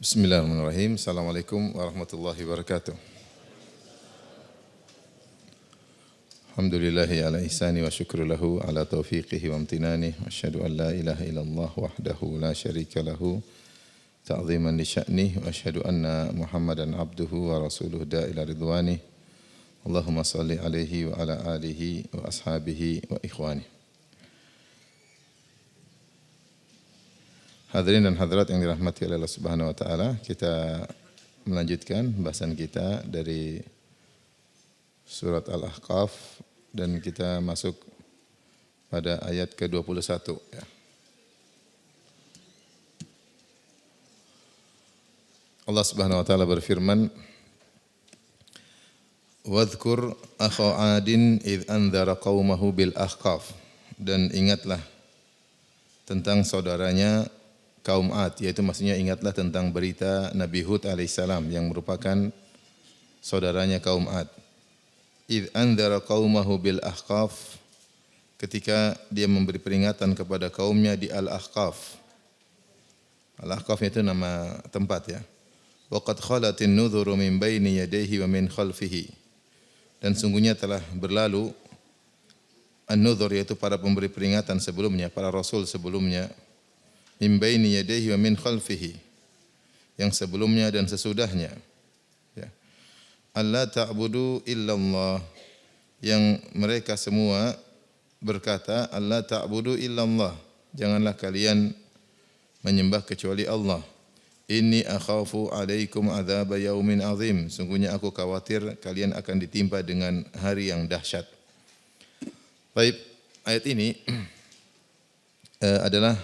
Bismillahirrahmanirrahim. Assalamualaikum warahmatullahi wabarakatuh. Alhamdulillahi ala ihsani wa syukru lahu ala taufiqihi wa amtinani. Wa asyhadu an la ilaha illallah wahdahu la syarika lahu ta'ziman li sya'nih. Wa asyhadu anna Muhammadan abduhu wa rasuluhu da'ila ridwanih. Allahumma salli alaihi wa ala alihi wa ashabihi wa ikhwanih. Hadirin dan hadirat yang dirahmati oleh Allah Subhanahu wa taala, kita melanjutkan bahasan kita dari surat Al-Ahqaf dan kita masuk pada ayat ke-21 ya. Allah Subhanahu wa taala berfirman, "Wadhkur akha 'adin idh anzara qaumahu bil ahqaf." Dan ingatlah tentang saudaranya kaum Ad, yaitu maksudnya ingatlah tentang berita Nabi Hud alaihissalam yang merupakan saudaranya kaum Ad. Idh anzara qaumahu bil ahqaf, ketika dia memberi peringatan kepada kaumnya di Al-Ahqaf. Al-Ahqaf itu nama tempat ya. Wa qad khalatin nudhuru min baini yadayhi wa min khalfihi. Dan sungguhnya telah berlalu an-nudhur, yaitu para pemberi peringatan sebelumnya, para rasul sebelumnya, min baini yadayhi wa min khalfihi, yang sebelumnya dan sesudahnya ya. Alla ta'budu illallah, yang mereka semua berkata alla ta'budu illallah, janganlah kalian menyembah kecuali Allah. Inni akhafu alaikum adzab yaumin azim, sungguhnya aku khawatir kalian akan ditimpa dengan hari yang dahsyat. Baik, ayat ini adalah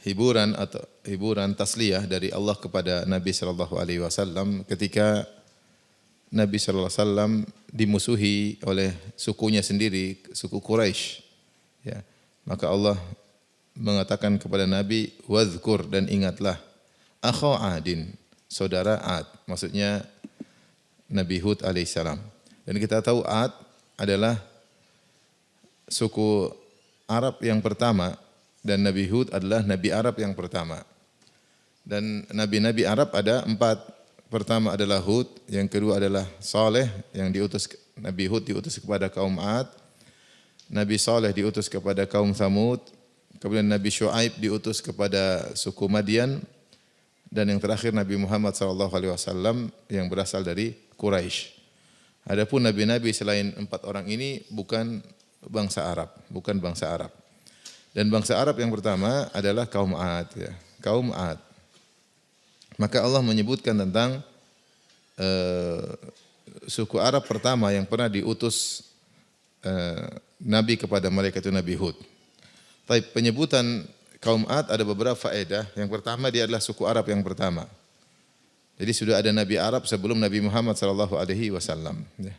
hiburan atau hiburan tasliyah dari Allah kepada Nabi sallallahu alaihi wasallam ketika Nabi sallallahu alaihi wasallam dimusuhi oleh sukunya sendiri, suku Quraisy. Ya. Maka Allah mengatakan kepada Nabi, "Wadhkur," dan ingatlah, akha 'adin, saudara Ad, maksudnya Nabi Hud alaihissalam. Dan kita tahu Ad adalah suku Arab yang pertama, dan Nabi Hud adalah Nabi Arab yang pertama. Dan Nabi-Nabi Arab ada 4. Pertama adalah Hud, yang kedua adalah Saleh, yang diutus Nabi Hud diutus kepada kaum Ad. Nabi Saleh diutus kepada kaum Thamud. Kemudian Nabi Syuaib diutus kepada suku Madian. Dan yang terakhir Nabi Muhammad SAW yang berasal dari Quraisy. Adapun nabi-nabi selain 4 orang ini bukan bangsa Arab, bukan bangsa Arab. Dan bangsa Arab yang pertama adalah kaum Ad ya, kaum Ad. Maka Allah menyebutkan tentang suku Arab pertama yang pernah diutus nabi kepada mereka, itu Nabi Hud. Tapi penyebutan kaum Ad ada beberapa faedah. Yang pertama, dia adalah suku Arab yang pertama. Jadi sudah ada nabi Arab sebelum Nabi Muhammad sallallahu alaihi wasallam ya.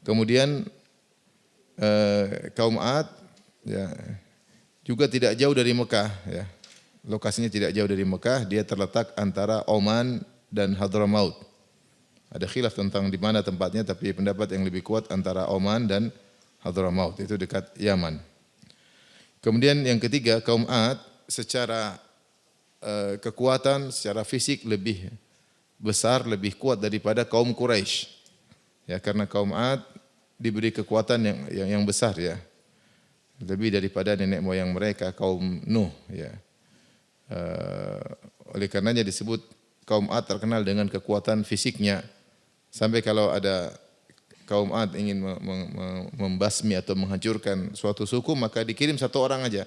Kemudian kaum Ad ya juga tidak jauh dari Mekah ya. Lokasinya tidak jauh dari Mekah, dia terletak antara Oman dan Hadramaut. Ada khilaf tentang di mana tempatnya, tapi pendapat yang lebih kuat antara Oman dan Hadramaut, itu dekat Yaman. Kemudian yang ketiga, kaum Ad secara kekuatan, secara fisik lebih besar, lebih kuat daripada kaum Quraisy. Ya, karena kaum Ad diberi kekuatan yang besar ya. Lebih daripada nenek moyang mereka kaum Nuh ya. Oleh karenanya disebut kaum Ad terkenal dengan kekuatan fisiknya, sampai kalau ada kaum Ad ingin membasmi atau menghancurkan suatu suku, maka dikirim 1 orang aja,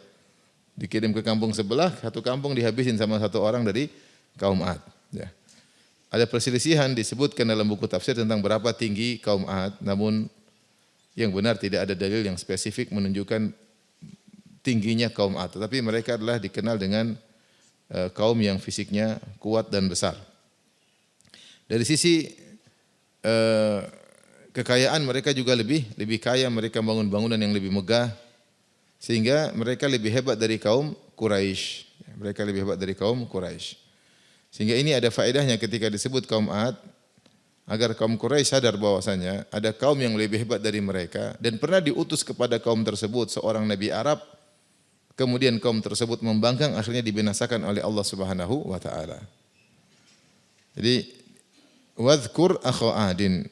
dikirim ke kampung sebelah, 1 kampung dihabisin sama 1 orang dari kaum Ad ya. Ada perselisihan disebutkan dalam buku tafsir tentang berapa tinggi kaum Ad, namun yang benar tidak ada dalil yang spesifik menunjukkan tingginya kaum Ad, tetapi mereka adalah dikenal dengan kaum yang fisiknya kuat dan besar. Dari sisi kekayaan mereka juga lebih kaya, mereka bangun bangunan yang lebih megah, sehingga mereka lebih hebat dari kaum Quraisy. Mereka lebih hebat dari kaum Quraisy. Sehingga ini ada faedahnya ketika disebut kaum Ad, agar kaum Quraisy sadar bahwasanya ada kaum yang lebih hebat dari mereka, dan pernah diutus kepada kaum tersebut seorang nabi Arab, kemudian kaum tersebut membangkang, akhirnya dibinasakan oleh Allah Subhanahu wa taala. Jadi wadhkur akha Adin.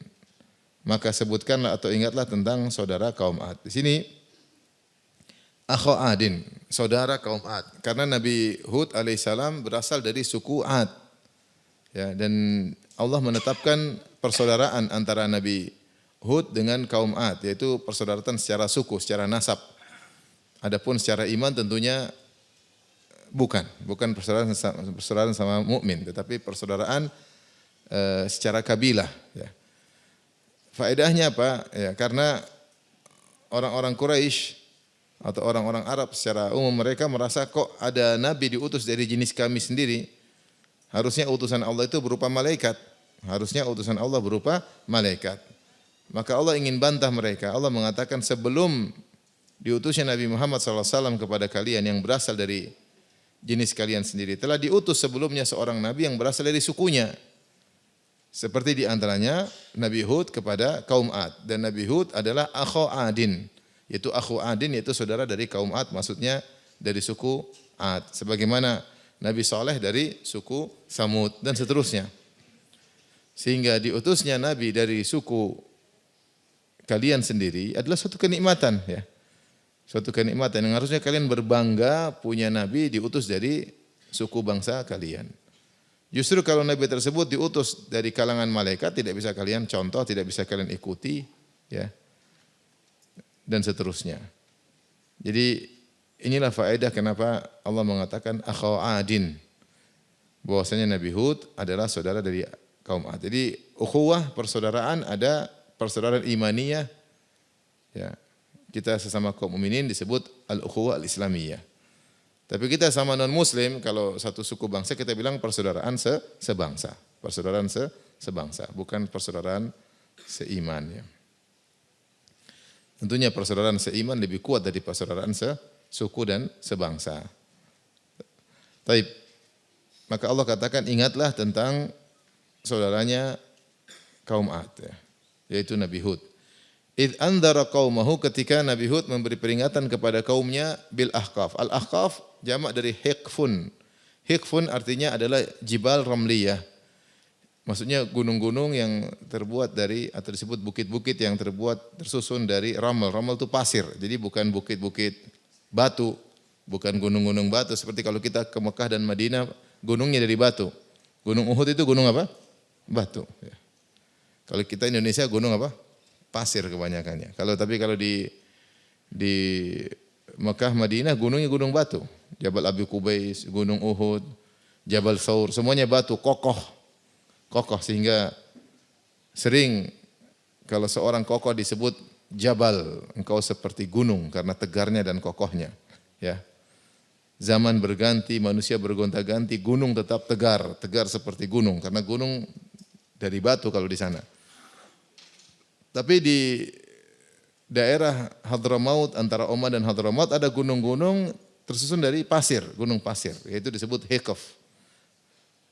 Maka sebutkanlah atau ingatlah tentang saudara kaum Ad. Di sini akha Adin, saudara kaum Ad. Karena Nabi Hud alaihissalam berasal dari suku Ad. Ya, dan Allah menetapkan persaudaraan antara Nabi Hud dengan kaum Ad, yaitu persaudaraan secara suku, secara nasab. Adapun secara iman tentunya bukan persaudaraan sama mukmin, tetapi persaudaraan secara kabilah. Ya. Faedahnya apa? Ya, karena orang-orang Quraisy atau orang-orang Arab secara umum mereka merasa kok ada nabi diutus dari jenis kami sendiri. Harusnya utusan Allah itu berupa malaikat. Harusnya utusan Allah berupa malaikat. Maka Allah ingin bantah mereka. Allah mengatakan sebelum diutusnya Nabi Muhammad SAW kepada kalian yang berasal dari jenis kalian sendiri, telah diutus sebelumnya seorang nabi yang berasal dari sukunya. Seperti di antaranya Nabi Hud kepada kaum Ad, dan Nabi Hud adalah akha Adin, yaitu akhu Adin, yaitu saudara dari kaum Ad, maksudnya dari suku Ad. Sebagaimana Nabi Saleh dari suku Samud dan seterusnya. Sehingga diutusnya Nabi dari suku kalian sendiri adalah suatu kenikmatan, ya. Suatu kenikmatan yang harusnya kalian berbangga punya Nabi diutus dari suku bangsa kalian. Justru kalau Nabi tersebut diutus dari kalangan malaikat, tidak bisa kalian contoh, tidak bisa kalian ikuti, ya, dan seterusnya. Jadi inilah faedah kenapa Allah mengatakan akha Adin, bahwasanya Nabi Hud adalah saudara dari kaum Ad. Jadi ukhuwah, persaudaraan, ada persaudaraan imaniyah, ya. Kita sesama kaum mukminin disebut al-ukhuwah al-islamiyah. Tapi kita sama non-muslim, kalau satu suku bangsa kita bilang persaudaraan sebangsa. Persaudaraan sebangsa, bukan persaudaraan seiman. Ya. Tentunya persaudaraan seiman lebih kuat dari persaudaraan suku dan sebangsa. Taib. Maka Allah katakan ingatlah tentang saudaranya kaum Ad, ya, yaitu Nabi Hud. Idh andhara qaumahu, ketika Nabi Hud memberi peringatan kepada kaumnya bil ahqaf. Al ahqaf jamak dari hiqfun. Hiqfun artinya adalah jibal ramliyah. Maksudnya gunung-gunung yang terbuat dari atau disebut bukit-bukit yang tersusun dari ramal. Ramal itu pasir. Jadi bukan bukit-bukit batu, bukan gunung-gunung batu seperti kalau kita ke Mekah dan Madinah gunungnya dari batu. Gunung Uhud itu gunung apa? Batu. Ya. Kalau kita Indonesia gunung apa? Pasir kebanyakannya. Tapi kalau di Mekah, Madinah gunungnya gunung batu. Jabal Abi Qubais, Gunung Uhud, Jabal Thawr, semuanya batu kokoh sehingga sering kalau seorang kokoh disebut jabal, engkau seperti gunung karena tegarnya dan kokohnya. Ya. Zaman berganti, manusia bergonta-ganti, gunung tetap tegar seperti gunung karena gunung dari batu kalau di sana. Tapi di daerah Hadramaut, antara Oman dan Hadramaut ada gunung-gunung tersusun dari pasir, gunung pasir, yaitu disebut Hiqaf.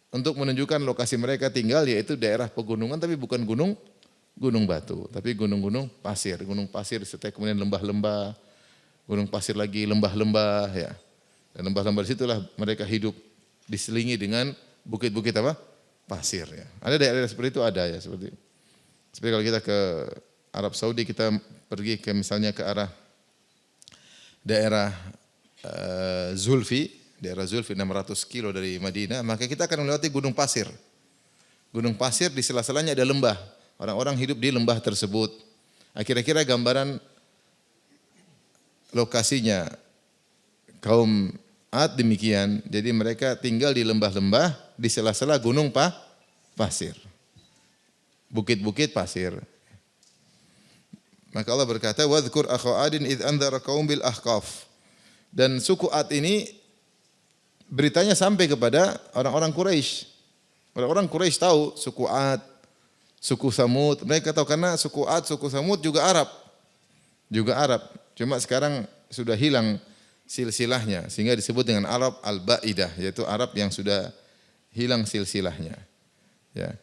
Untuk menunjukkan lokasi mereka tinggal yaitu daerah pegunungan tapi bukan gunung batu, tapi gunung-gunung pasir. Gunung pasir setelah kemudian lembah-lembah, gunung pasir lagi, lembah-lembah, ya. Dan lembah-lembah di situlah mereka hidup diselingi dengan bukit-bukit apa? Pasir, ya. Ada daerah seperti itu ada, ya, seperti kalau kita ke Arab Saudi, kita pergi ke misalnya ke arah daerah Zulfi 600 kilo dari Madinah, maka kita akan melewati gunung pasir. Gunung pasir di sela-selanya ada lembah. Orang-orang hidup di lembah tersebut. Kira-kira gambaran lokasinya kaum Ad demikian. Jadi mereka tinggal di lembah-lembah di sela-sela gunung pasir. Bukit-bukit pasir. Maka Allah berkata, "Wadhkur akha Adin idh andhara qaum bil ahqaf." Dan suku Ad ini beritanya sampai kepada orang-orang Quraisy. Orang-orang Quraisy tahu suku Ad, suku Samud. Mereka tahu karena suku Ad, suku Samud juga Arab. Cuma sekarang sudah hilang silsilahnya sehingga disebut dengan Arab al-Ba'idah, yaitu Arab yang sudah hilang silsilahnya. Ya.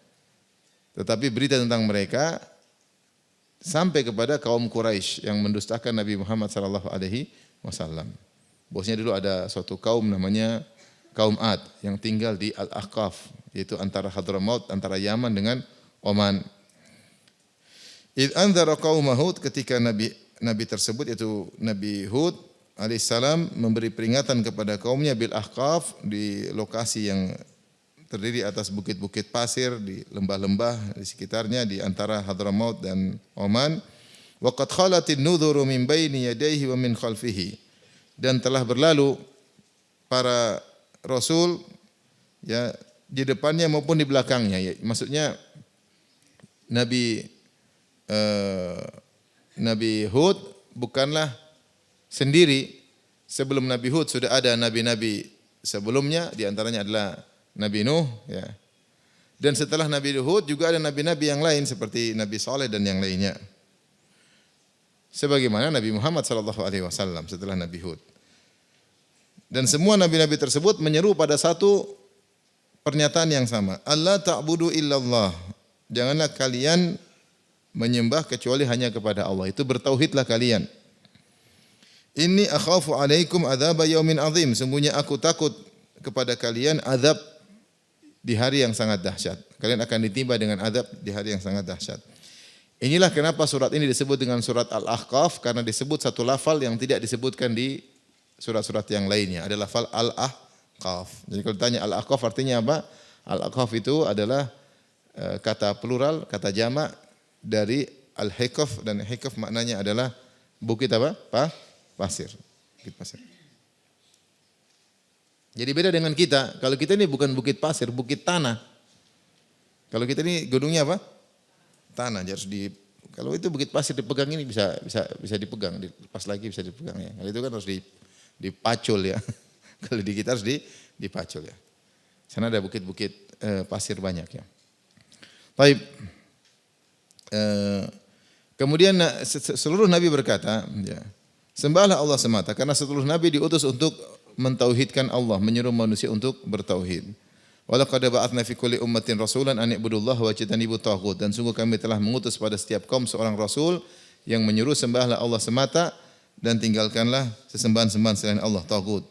Tetapi berita tentang mereka sampai kepada kaum Quraisy yang mendustakan Nabi Muhammad sallallahu alaihi wasallam. Bosnya dulu ada suatu kaum namanya kaum Ad yang tinggal di Al-Ahqaf, yaitu antara Hadramaut, antara Yaman dengan Oman. Idh anzara qaumahu, ketika Nabi tersebut yaitu Nabi Hud alaihissalam memberi peringatan kepada kaumnya bil Ahqaf, di lokasi yang terdiri atas bukit-bukit pasir, di lembah-lembah di sekitarnya, di antara Hadramaut dan Oman. Wa qad khalatin nudhuru min baini yadayhi wa min khalfihi, dan telah berlalu para rasul ya di depannya maupun di belakangnya. Ya, maksudnya Nabi Hud bukanlah sendiri. Sebelum Nabi Hud sudah ada nabi-nabi sebelumnya, di antaranya adalah Nabi Nuh ya. Dan setelah Nabi Hud juga ada nabi-nabi yang lain seperti Nabi Saleh dan yang lainnya. Sebagaimana Nabi Muhammad sallallahu alaihi wasallam setelah Nabi Hud. Dan semua nabi-nabi tersebut menyeru pada satu pernyataan yang sama. Allah ta'budu illallah. Janganlah kalian menyembah kecuali hanya kepada Allah. Itu bertauhidlah kalian. Inni akhafu alaikum adzab yaumin azim. Sungguhnya aku takut kepada kalian azab di hari yang sangat dahsyat. Kalian akan ditimpa dengan azab di hari yang sangat dahsyat. Inilah kenapa surat ini disebut dengan surat Al-Ahqaf, karena disebut satu lafal yang tidak disebutkan di surat-surat yang lainnya. Ada lafal Al-Ahqaf. Jadi kalau ditanya Al-Ahqaf artinya apa? Al-Ahqaf itu adalah kata plural, kata jamak dari Al-Hikaf, dan Hikaf maknanya adalah bukit apa? Pasir. Bukit pasir. Jadi beda dengan kita. Kalau kita ini bukan bukit pasir, bukit tanah. Kalau kita ini gunungnya apa? Tanah. Jadi kalau itu bukit pasir dipegang ini bisa dipegang, pas lagi bisa dipegang ya. Kalau itu kan harus dipacul ya. Kalau di kita harus dipacul ya. Sana ada bukit-bukit pasir banyak ya. Baik. Kemudian seluruh nabi berkata, ya, sembahlah Allah semata, karena seluruh nabi diutus untuk mentauhidkan Allah, menyeru manusia untuk bertauhid. Walaqad ba'atsna fi kulli ummatin rasulan an i'budullaha wajtanibut taghut, dan sungguh kami telah mengutus pada setiap kaum seorang rasul yang menyuruh sembahlah Allah semata dan tinggalkanlah sesembahan-sembahan selain Allah, taghut.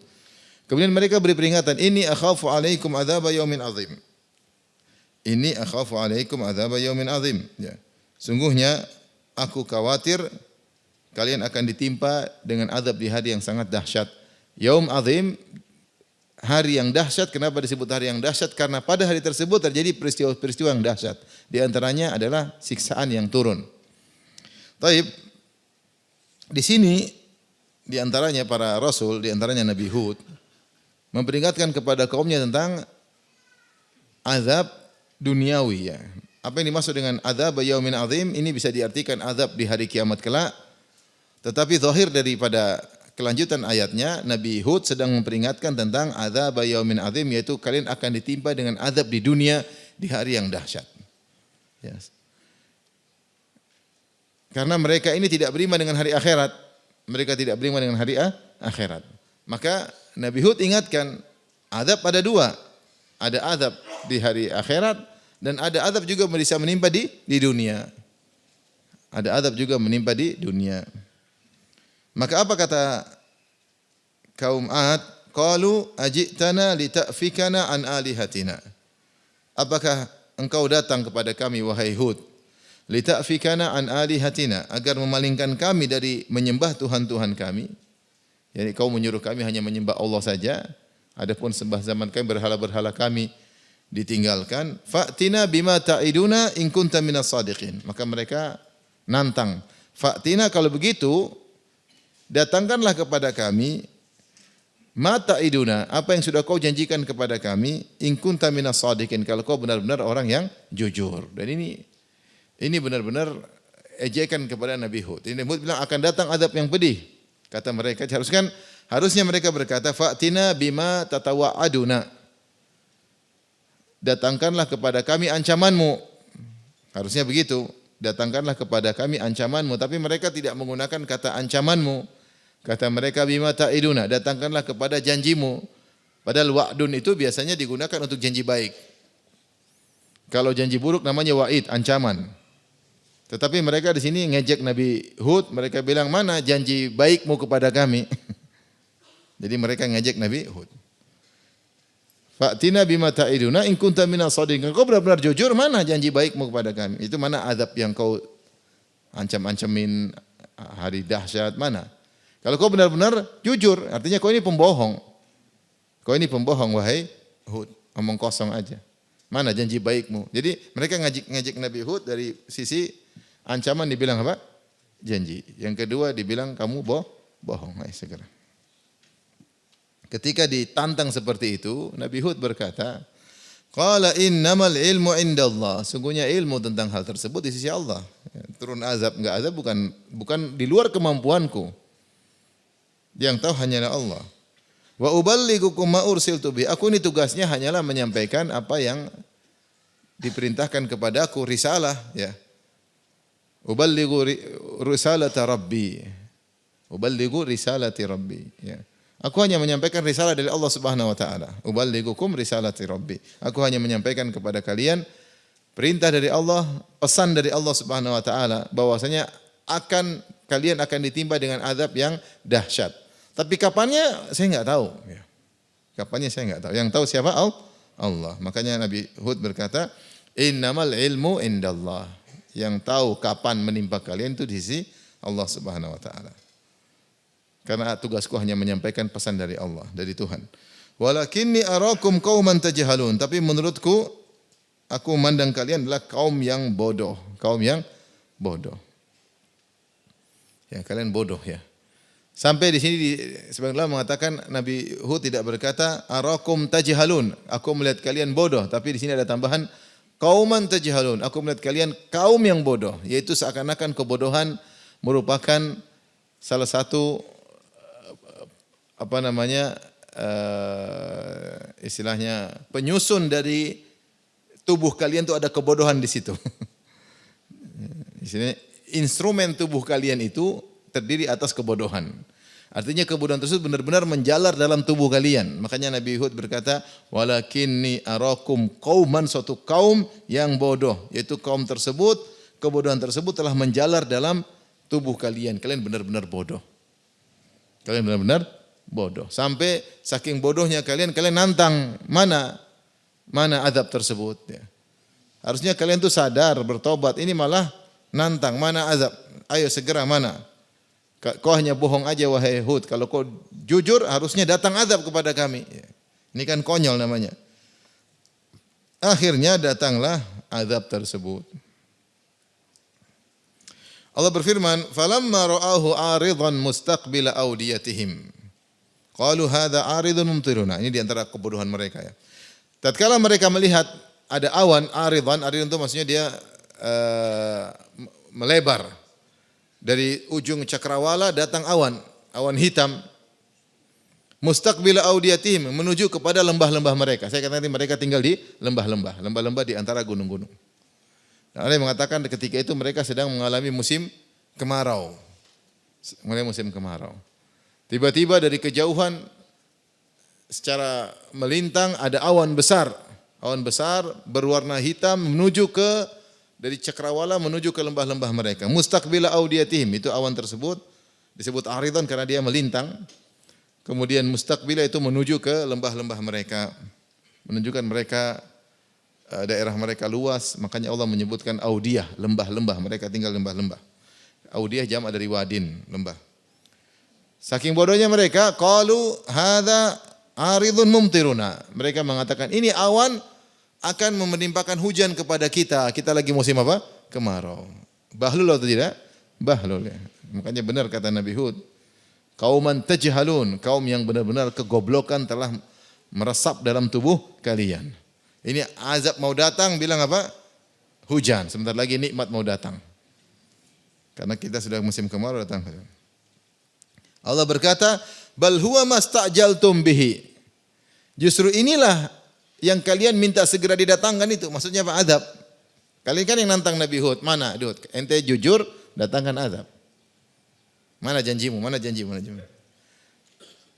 Kemudian mereka beri peringatan, ini akhafu alaikum adzab yaumin azim. Ini akhafu alaikum adzab yaumin azim. Ya. Sungguhnya aku khawatir kalian akan ditimpa dengan azab di hari yang sangat dahsyat. Yaum azim, hari yang dahsyat. Kenapa disebut hari yang dahsyat? Karena pada hari tersebut terjadi peristiwa-peristiwa yang dahsyat. Di antaranya adalah siksaan yang turun. Taib, di sini di antaranya para rasul, di antaranya Nabi Hud, memperingatkan kepada kaumnya tentang azab duniawi ya. Apa yang dimaksud dengan azab yaumin azim? Ini bisa diartikan azab di hari kiamat kelak. Tetapi zahir daripada kelanjutan ayatnya, Nabi Hud sedang memperingatkan tentang azab yaumin azim, yaitu kalian akan ditimpa dengan azab di dunia di hari yang dahsyat. Yes. Karena mereka ini tidak beriman dengan hari akhirat. Mereka tidak beriman dengan hari akhirat. Maka Nabi Hud ingatkan, azab ada dua. Ada azab di hari akhirat dan ada azab juga bisa menimpa di dunia. Ada azab juga menimpa di dunia. Maka apa kata kaum Ad? Qalu ajitana lita'fikana an alihatina. Apakah engkau datang kepada kami wahai Hud? Lita'fikana an alihatina, agar memalingkan kami dari menyembah Tuhan-Tuhan kami. Jadi kau menyuruh kami hanya menyembah Allah saja. Adapun sembah zaman kami, berhala-berhala kami ditinggalkan. Fa'tina bima ta'iduna in kunta minas sadiqin. Maka mereka nantang. Fa'tina, kalau begitu datangkanlah kepada kami mata iduna, apa yang sudah kau janjikan kepada kami, in kunta minas sadiqin, kalau kau benar-benar orang yang jujur. Dan ini benar-benar ejekan kepada Nabi Hud. Ini Nabi Hud bilang akan datang azab yang pedih. Kata mereka, harusnya mereka berkata, fa'tina bima tatawa'aduna. Datangkanlah kepada kami ancamanmu. Harusnya begitu. Datangkanlah kepada kami ancamanmu. Tapi mereka tidak menggunakan kata ancamanmu. Kata mereka bima ta'iduna, datangkanlah kepada janjimu. Padahal wa'dun itu biasanya digunakan untuk janji baik. Kalau janji buruk namanya wa'id, ancaman. Tetapi mereka di sini ngejek Nabi Hud, mereka bilang mana janji baikmu kepada kami. Jadi mereka ngejek Nabi Hud. Fa'tina bima ta'iduna in kunta minas shadiqin. Kau benar-benar jujur, mana janji baikmu kepada kami? Itu mana azab yang kau ancam-ancamin hari dahsyat, mana? Kalau kau benar-benar jujur, artinya kau ini pembohong. Kau ini pembohong, wahai Hud. Omong kosong aja. Mana janji baikmu? Jadi mereka ngajak Nabi Hud dari sisi ancaman dibilang apa? Janji. Yang kedua dibilang kamu bohong. Segera. Ketika ditantang seperti itu, Nabi Hud berkata, qala innamal ilmu indallah. Sungguhnya ilmu tentang hal tersebut di sisi Allah. Turun azab enggak azab bukan di luar kemampuanku. Yang tahu hanyalah Allah. Wa uballigukum ma ursiltu bi. Aku ini tugasnya hanyalah menyampaikan apa yang diperintahkan kepadaku, risalah ya. Uballighu risalata rabbi. Uballighu risalati rabbi ya. Aku hanya menyampaikan risalah dari Allah Subhanahu wa taala. Uballigukum risalati rabbi. Aku hanya menyampaikan kepada kalian perintah dari Allah, pesan dari Allah Subhanahu wa taala bahwasanya kalian akan ditimpa dengan azab yang dahsyat. Tapi kapannya saya enggak tahu. Kapannya saya enggak tahu. Yang tahu siapa? Allah. Makanya Nabi Hud berkata, "Innamal ilmu indallah." Yang tahu kapan menimpa kalian itu di sisi Allah Subhanahu wa taala. Karena tugasku hanya menyampaikan pesan dari Allah, dari Tuhan. Walakinni arakum qauman tajhalun. Tapi menurutku aku memandang kalian adalah kaum yang bodoh, Ya, kalian bodoh ya. Sampai di sini sebagian ulama mengatakan Nabi Hud tidak berkata arakum tajhalun. Aku melihat kalian bodoh, tapi di sini ada tambahan qauman tajhalun. Aku melihat kalian kaum yang bodoh, yaitu seakan-akan kebodohan merupakan salah satu istilahnya penyusun dari tubuh kalian itu ada kebodohan di situ. Di sini instrumen tubuh kalian itu terdiri atas kebodohan. Artinya kebodohan tersebut benar-benar menjalar dalam tubuh kalian. Makanya Nabi Hud berkata, walakinni arakum qauman, suatu kaum yang bodoh, yaitu kaum tersebut, kebodohan tersebut telah menjalar dalam tubuh kalian. Kalian benar-benar bodoh. Kalian benar-benar bodoh. Sampai saking bodohnya kalian nantang mana azab tersebut. Ya. Harusnya kalian tuh sadar, bertobat. Ini malah nantang, mana azab? Ayo segera mana? Kau hanya bohong aja wahai Hud. Kalau kau jujur harusnya datang azab kepada kami. Ya. Ini kan konyol namanya. Akhirnya datanglah azab tersebut. Allah berfirman, "Falamma ra'ahu 'aridan mustaqbila awdiyatihim." Qalu hadza 'aridun mumtiruna. Ini di antara kebodohan mereka ya. Tatkala mereka melihat ada awan, aridan itu maksudnya dia melebar. Dari ujung cakrawala datang awan hitam. Mustaqbila awdiyatihim, menuju kepada lembah-lembah mereka. Saya katakan mereka tinggal di lembah-lembah di antara gunung-gunung. Nah, ada yang mengatakan ketika itu mereka sedang mengalami musim kemarau. Tiba-tiba dari kejauhan secara melintang ada awan besar berwarna hitam dari cakrawala menuju ke lembah-lembah mereka. Mustaqbila awdiyatihim, itu awan tersebut disebut aridan karena dia melintang. Kemudian mustaqbila itu menuju ke lembah-lembah mereka. Menunjukkan mereka daerah mereka luas, makanya Allah menyebutkan audiyah, lembah-lembah, mereka tinggal lembah-lembah. Audiyah jamak dari wadin, lembah. Saking bodohnya mereka, qalu hadza aridun mumtiruna. Mereka mengatakan ini awan akan menimpakan hujan kepada kita. Kita lagi musim apa? Kemarau. Bahlul atau tidak? Bahlul ya. Makanya benar kata Nabi Hud. Kauman tajhalun, kaum yang benar-benar kegoblokan telah meresap dalam tubuh kalian. Ini azab mau datang, bilang apa? Hujan. Sebentar lagi nikmat mau datang. Karena kita sudah musim kemarau datang. Allah berkata, bal huwa mastajaltum bihi. Justru inilah yang kalian minta segera didatangkan itu. Maksudnya apa? Azab. Kalian kan yang nantang Nabi Hud. Mana Hud? Ente jujur, datangkan azab. Mana janjimu?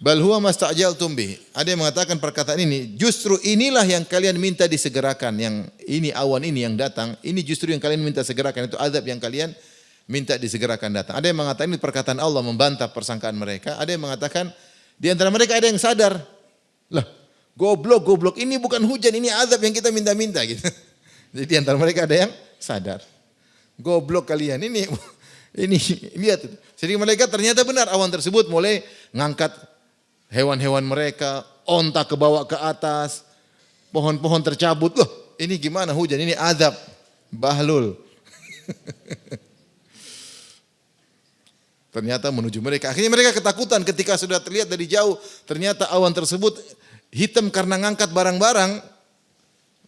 Bal huwa mastajaltum bihi. Ada yang mengatakan perkataan ini, justru inilah yang kalian minta disegerakan. Yang ini awan ini yang datang, ini justru yang kalian minta segerakan. Itu azab yang kalian minta disegerakan datang. Ada yang mengatakan ini perkataan Allah membantah persangkaan mereka. Ada yang mengatakan di antara mereka ada yang sadar. Lah, Goblok, goblok. Ini bukan hujan, ini azab yang kita minta-minta gitu. Jadi antara mereka ada yang sadar. Goblok kalian ini lihat. Jadi mereka ternyata benar awan tersebut mulai ngangkat hewan-hewan mereka, onta ke bawah ke atas, pohon-pohon tercabut. Loh, ini gimana hujan? Ini azab. Bahlul. Ternyata menuju mereka. Akhirnya mereka ketakutan ketika sudah terlihat dari jauh. Ternyata awan tersebut hitam karena ngangkat barang-barang.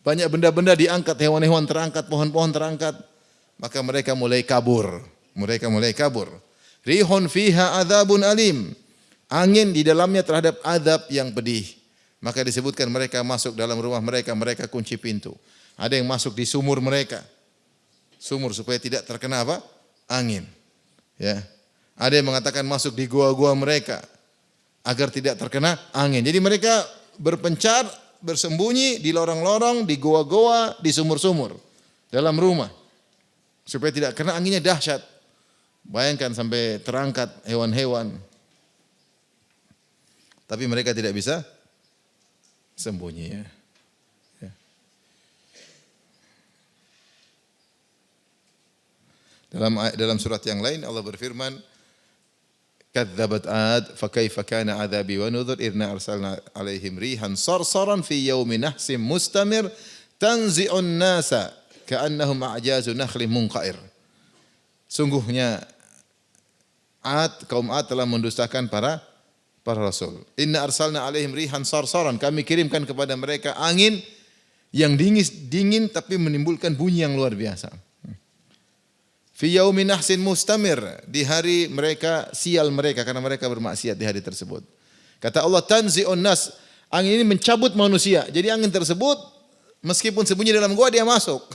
Banyak benda-benda diangkat, hewan-hewan terangkat, pohon-pohon terangkat. Maka mereka mulai kabur. Mereka mulai kabur. Rihun fiha adzabun alim. Angin di dalamnya terhadap azab yang pedih. Maka disebutkan mereka masuk dalam rumah mereka, mereka kunci pintu. Ada yang masuk di sumur mereka. Sumur supaya tidak terkena apa? Angin. Ya. Ada yang mengatakan masuk di gua-gua mereka agar tidak terkena angin. Jadi mereka berpencar, bersembunyi di lorong-lorong, di gua-gua, di sumur-sumur dalam rumah supaya tidak kena anginnya dahsyat. Bayangkan sampai terangkat hewan-hewan. Tapi mereka tidak bisa sembunyi ya. Dalam surat yang lain Allah berfirman, kadzabat 'ad fa kaifa kana 'adzabi wa nudhur idna arsalna 'alaihim rihan sarsaran fi yaumin nahsim mustamir tanzi'un nasa ka'annahum a'jazu nakhlin munqair. Sungguhnya kaum 'ad telah mendustakan para rasul. Inna arsalna 'alaihim rihan sarsaran, kami kirimkan kepada mereka angin yang dingin tapi menimbulkan bunyi yang luar biasa. Fi yaumin nahsin mustamir, di hari mereka sial mereka karena mereka bermaksiat di hari tersebut. Kata Allah tanzi'un nas, angin ini mencabut manusia. Jadi angin tersebut meskipun sembunyi dalam gua dia masuk.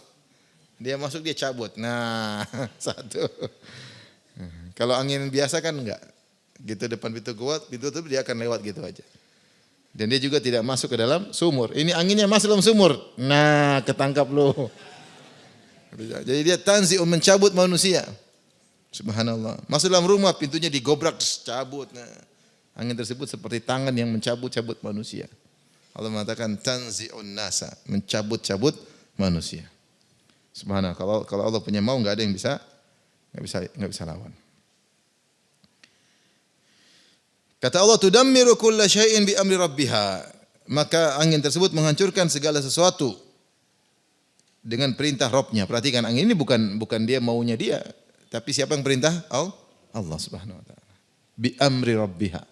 Dia masuk dia cabut. Nah, satu. Kalau angin biasa kan enggak. Gitu depan pintu gua, pintu tutup dia akan lewat gitu aja. Dan dia juga tidak masuk ke dalam sumur. Ini anginnya masuk dalam sumur. Nah, ketangkap lu. Jadi dia tanzi'un mencabut manusia. Subhanallah. Masuk dalam rumah pintunya digobrak cabut. Nah, angin tersebut seperti tangan yang mencabut-cabut manusia. Allah mengatakan tanzi'un nasa, mencabut-cabut manusia. Subhanallah. Kalau Allah punya mau enggak ada yang bisa lawan. Kata Allah tudammiru kulla syai'in bi amri rabbiha. Maka angin tersebut menghancurkan segala sesuatu dengan perintah Rabb-nya. Perhatikan angin ini bukan dia maunya dia, tapi siapa yang perintah? Allah Subhanahu wa taala. Bi amri rabbiha.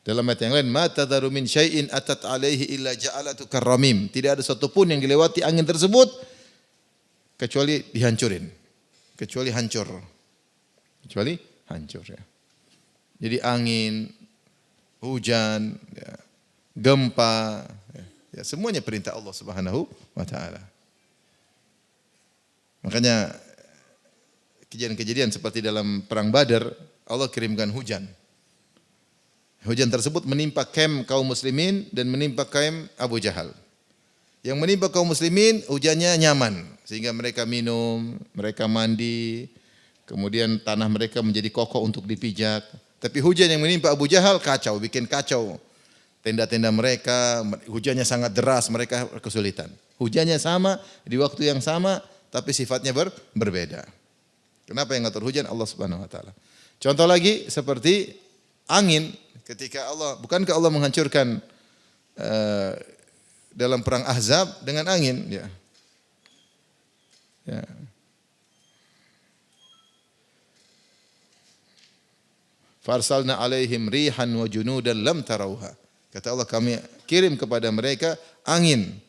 Dalam ayat yang lain, ma tadharu min syai'in atat alaihi illa ja'alatu karramim. Tidak ada satu pun yang dilewati angin tersebut kecuali dihancurin. Kecuali hancur ya. Jadi angin, hujan, ya, gempa, ya, semuanya perintah Allah Subhanahu wa taala. Makanya kejadian-kejadian seperti dalam perang Badar, Allah kirimkan hujan. Hujan tersebut menimpa kamp kaum muslimin dan menimpa kamp Abu Jahal. Yang menimpa kaum muslimin hujannya nyaman sehingga mereka minum, mereka mandi, kemudian tanah mereka menjadi kokoh untuk dipijak. Tapi hujan yang menimpa Abu Jahal kacau, bikin kacau. Tenda-tenda mereka, hujannya sangat deras, mereka kesulitan. Hujannya sama di waktu yang sama, tapi sifatnya berbeda. Kenapa yang ngatur hujan? Allah Subhanahu wa taala. Contoh lagi seperti angin, ketika bukankah Allah menghancurkan dalam perang Ahzab dengan angin, ya. Farsalna alaihim rihan wa junudan lam tarauha. Kata Allah kami kirim kepada mereka angin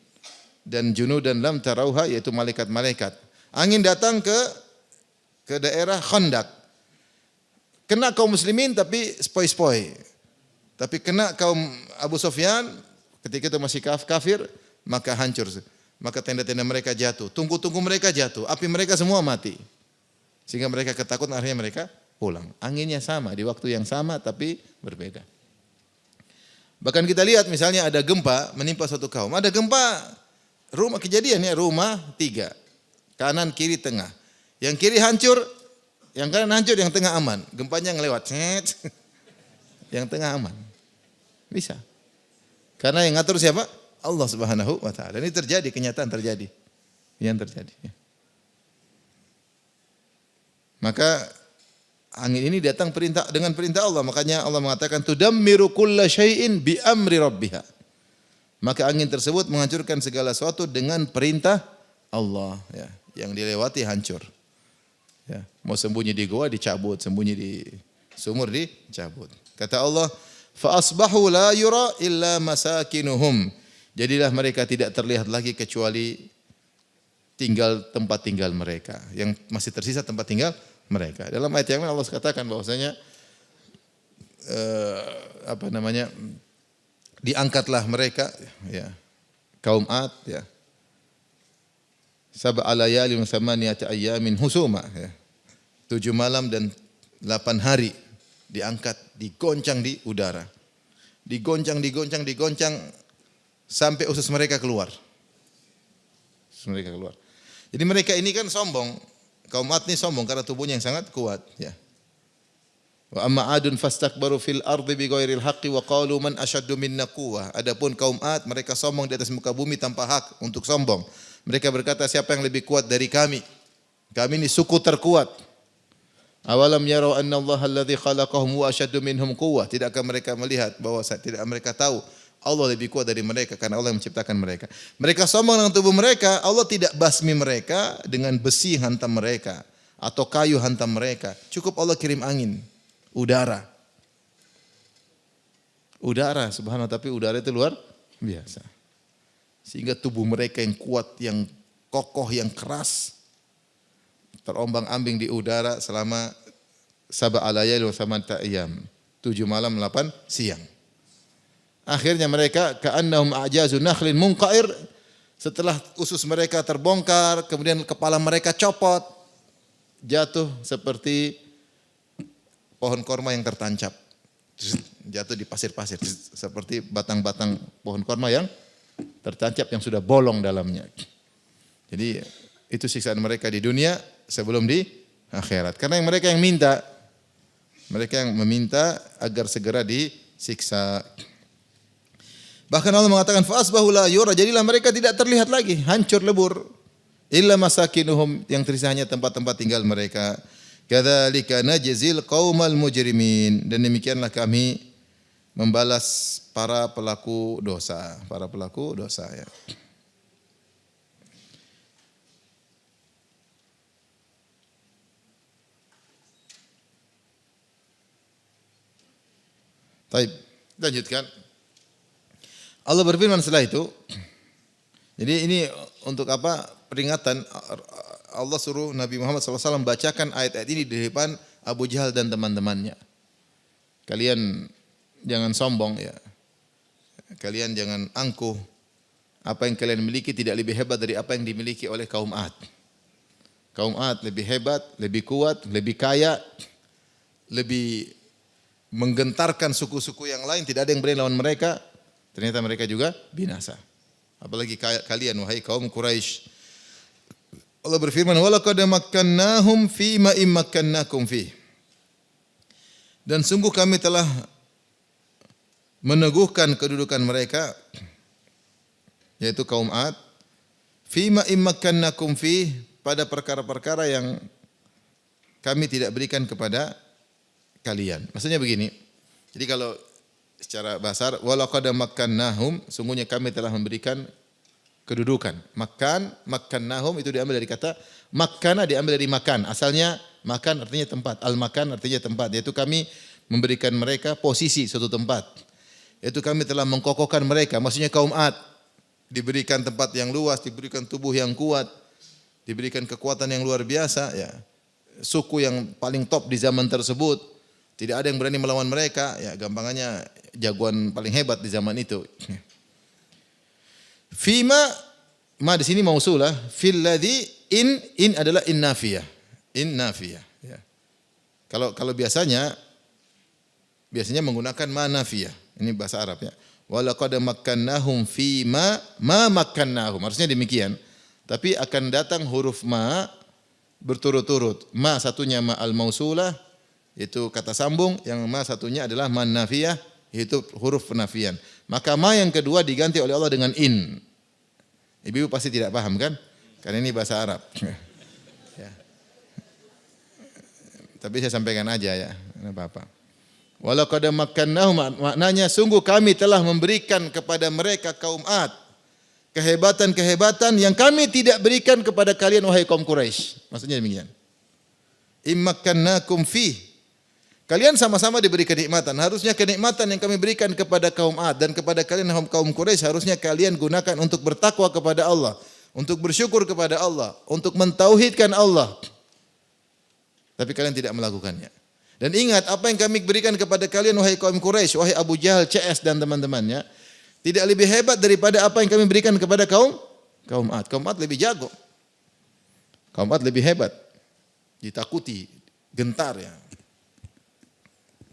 dan junudan lam tarauha, yaitu malaikat-malaikat. Angin datang ke daerah Khandaq. Kena kaum muslimin tapi spoi-spoi. Tapi kena kaum Abu Sufyan ketika itu masih kafir, maka hancur. Maka tenda-tenda mereka jatuh, tungku-tungku mereka jatuh, api mereka semua mati. Sehingga mereka ketakutan, akhirnya mereka pulang. Anginnya sama di waktu yang sama tapi berbeda. Bahkan kita lihat misalnya ada gempa menimpa suatu kaum. Ada gempa rumah kejadiannya rumah 3. Kanan, kiri, tengah. Yang kiri hancur, yang kanan hancur, yang tengah aman. Gempanya ngelewat. Yang tengah aman. Bisa. Karena yang ngatur siapa? Allah Subhanahu wa taala. Dan ini terjadi, kenyataan terjadi. Yang terjadi. Maka angin ini datang dengan perintah Allah. Makanya Allah mengatakan tudammiru kulla syai'in bi amri rabbiha. Maka angin tersebut menghancurkan segala sesuatu dengan perintah Allah, ya. Yang dilewati hancur. Ya, mau sembunyi di gua dicabut, sembunyi di sumur dicabut. Kata Allah, fa asbahu la yura illa masakinuhum. Jadilah mereka tidak terlihat lagi kecuali tempat tinggal mereka. Yang masih tersisa tempat tinggal mereka. Dalam ayat yang lain Allah katakan bahwasanya diangkatlah mereka, ya, kaum Ad, ya. Sab'a layalin wa thamaniyata ayyamin husuma, ya. 7 malam dan 8 hari diangkat, digoncang di udara. Digoncang sampai usus mereka keluar. Usus mereka keluar. Jadi mereka ini kan sombong. Kaum Ad ini sombong karena tubuhnya yang sangat kuat, ya. Wa amma adun fastakbaru fil ardi bighairil haqqi wa qalu man asyaddu minna quwwah. Adapun kaum Ad, mereka sombong di atas muka bumi tanpa hak untuk sombong. Mereka berkata, siapa yang lebih kuat dari kami? Kami ini suku terkuat. Awalam yarau anna Allah alladhi khalaqahum wa asyaddu minhum quwwah. Tidakkah mereka melihat bahwa tidak mereka tahu Allah lebih kuat dari mereka karena Allah yang menciptakan mereka. Mereka sombong dengan tubuh mereka, Allah tidak basmi mereka dengan besi hantam mereka atau kayu hantam mereka. Cukup Allah kirim angin, udara. Udara, subhanallah, tapi udara itu luar biasa. Sehingga tubuh mereka yang kuat, yang kokoh, yang keras terombang-ambing di udara selama 7 layalin wa thamaniyata ayyam. 7 malam 8 siang. Akhirnya mereka ka'annahum a'jazu nakhlin munqa'ir. Setelah usus mereka terbongkar, kemudian kepala mereka copot, jatuh seperti pohon korma yang tertancap. Jatuh di pasir-pasir seperti batang-batang pohon korma yang tertancap yang sudah bolong dalamnya. Jadi itu siksaan mereka di dunia sebelum di akhirat. Karena mereka yang meminta agar segera disiksa. Bahkan Allah mengatakan fa asbahu la yura, jadilah mereka tidak terlihat lagi, hancur lebur. Illa masakinuhum, yang tersisa hanya tempat-tempat tinggal mereka. Kadzalika najzil qaumal mujrimin, dan demikianlah kami membalas para pelaku dosa, ya. Baik, lanjutkan. Allah berfirman setelah itu. Jadi ini untuk apa? Peringatan. Allah suruh Nabi Muhammad SAW bacakan ayat-ayat ini di depan Abu Jahal dan teman-temannya. Kalian jangan sombong, ya. Kalian jangan angkuh. Apa yang kalian miliki tidak lebih hebat dari apa yang dimiliki oleh kaum Ad. Kaum Ad lebih hebat, lebih kuat, lebih kaya, lebih menggentarkan suku-suku yang lain. Tidak ada yang berani lawan mereka. Ternyata mereka juga binasa. Apalagi kalian, wahai kaum Quraisy. Allah berfirman, "Walaqad makkannahum fi ma immakkannakum fi." Dan sungguh kami telah meneguhkan kedudukan mereka, yaitu kaum Ad, fi ma immakkannakum fi, pada perkara-perkara yang kami tidak berikan kepada kalian. Maksudnya begini. Jadi kalau secara bahasa, walaqad makkannahum, sungguhnya kami telah memberikan kedudukan. Makkannahum itu diambil dari kata makkana, diambil dari makan. Asalnya makan artinya tempat, al-makan artinya tempat, yaitu kami memberikan mereka posisi suatu tempat. Yaitu kami telah mengkokohkan mereka, maksudnya kaum Ad diberikan tempat yang luas, diberikan tubuh yang kuat, diberikan kekuatan yang luar biasa, ya. Suku yang paling top di zaman tersebut, tidak ada yang berani melawan mereka, ya, gampangannya jagoan paling hebat di zaman itu. Fima, ma di sini mausulah, fil ladzi, in adalah in nafiyah. In nafiyah, ya. Kalau biasanya menggunakan ma nafiyah. Ini bahasa Arab, ya. Walaqad makkannahum fima ma makkannahum. Harusnya demikian. Tapi akan datang huruf ma berturut-turut. Ma satunya ma al-mausulah, itu kata sambung, yang ma satunya adalah ma nafiyah, Itu huruf penafian. Maka ma yang kedua diganti oleh Allah dengan in. Ibu pasti tidak paham kan? Karena ini bahasa Arab. Ya. Tapi saya sampaikan aja ya, enggak apa-apa. Walau qad makkannahum, maknanya sungguh kami telah memberikan kepada mereka kaum Ad kehebatan-kehebatan yang kami tidak berikan kepada kalian wahai kaum Quraisy. Maksudnya demikian. Immakkannakum fi. Kalian sama-sama diberi kenikmatan. Harusnya kenikmatan yang kami berikan kepada kaum Ad dan kepada kalian kaum Quraisy harusnya kalian gunakan untuk bertakwa kepada Allah, untuk bersyukur kepada Allah, untuk mentauhidkan Allah. Tapi kalian tidak melakukannya. Dan ingat apa yang kami berikan kepada kalian wahai kaum Quraisy, wahai Abu Jahal, CS dan teman-temannya, tidak lebih hebat daripada apa yang kami berikan kepada kaum Ad. Kaum Ad lebih jago. Kaum Ad lebih hebat. Ditakuti, gentar ya.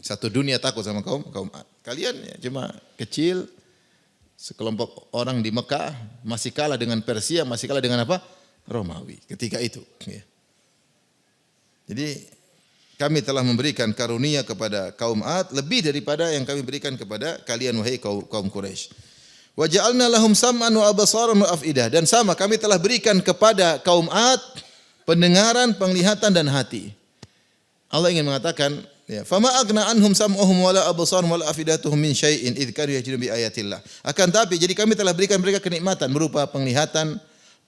Satu dunia takut sama kaum Ad. Kalian ya cuma kecil, sekelompok orang di Mekah masih kalah dengan Persia, masih kalah dengan apa? Romawi ketika itu. Ya. Jadi kami telah memberikan karunia kepada kaum Ad lebih daripada yang kami berikan kepada kalian wahai kaum Quraisy. Wa ja'alna lahum sam'an wa absaran wa afidah, dan sama kami telah berikan kepada kaum Ad pendengaran, penglihatan dan hati. Allah ingin mengatakan, ya, fama agna anhum sam'uhum wala absaruhum wala afidatuhum min syai'in idz kanu yajidun bi ayatillah. Akan tapi jadi kami telah berikan mereka kenikmatan berupa penglihatan,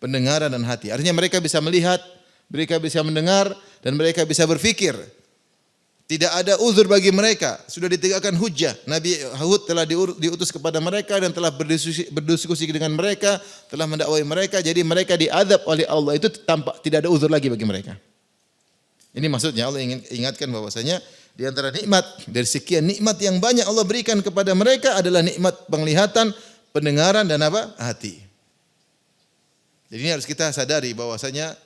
pendengaran dan hati. Artinya mereka bisa melihat, mereka bisa mendengar dan mereka bisa berfikir. Tidak ada uzur bagi mereka. Sudah ditegakkan hujjah. Nabi Hud telah diutus kepada mereka dan telah berdiskusi dengan mereka, telah mendakwai mereka. Jadi mereka diazab oleh Allah. Itu tampak tidak ada uzur lagi bagi mereka. Ini maksudnya Allah ingin ingatkan bahwasanya di antara nikmat, dari sekian nikmat yang banyak Allah berikan kepada mereka adalah nikmat penglihatan, pendengaran dan apa? Hati. Jadi ini harus kita sadari bahwasanya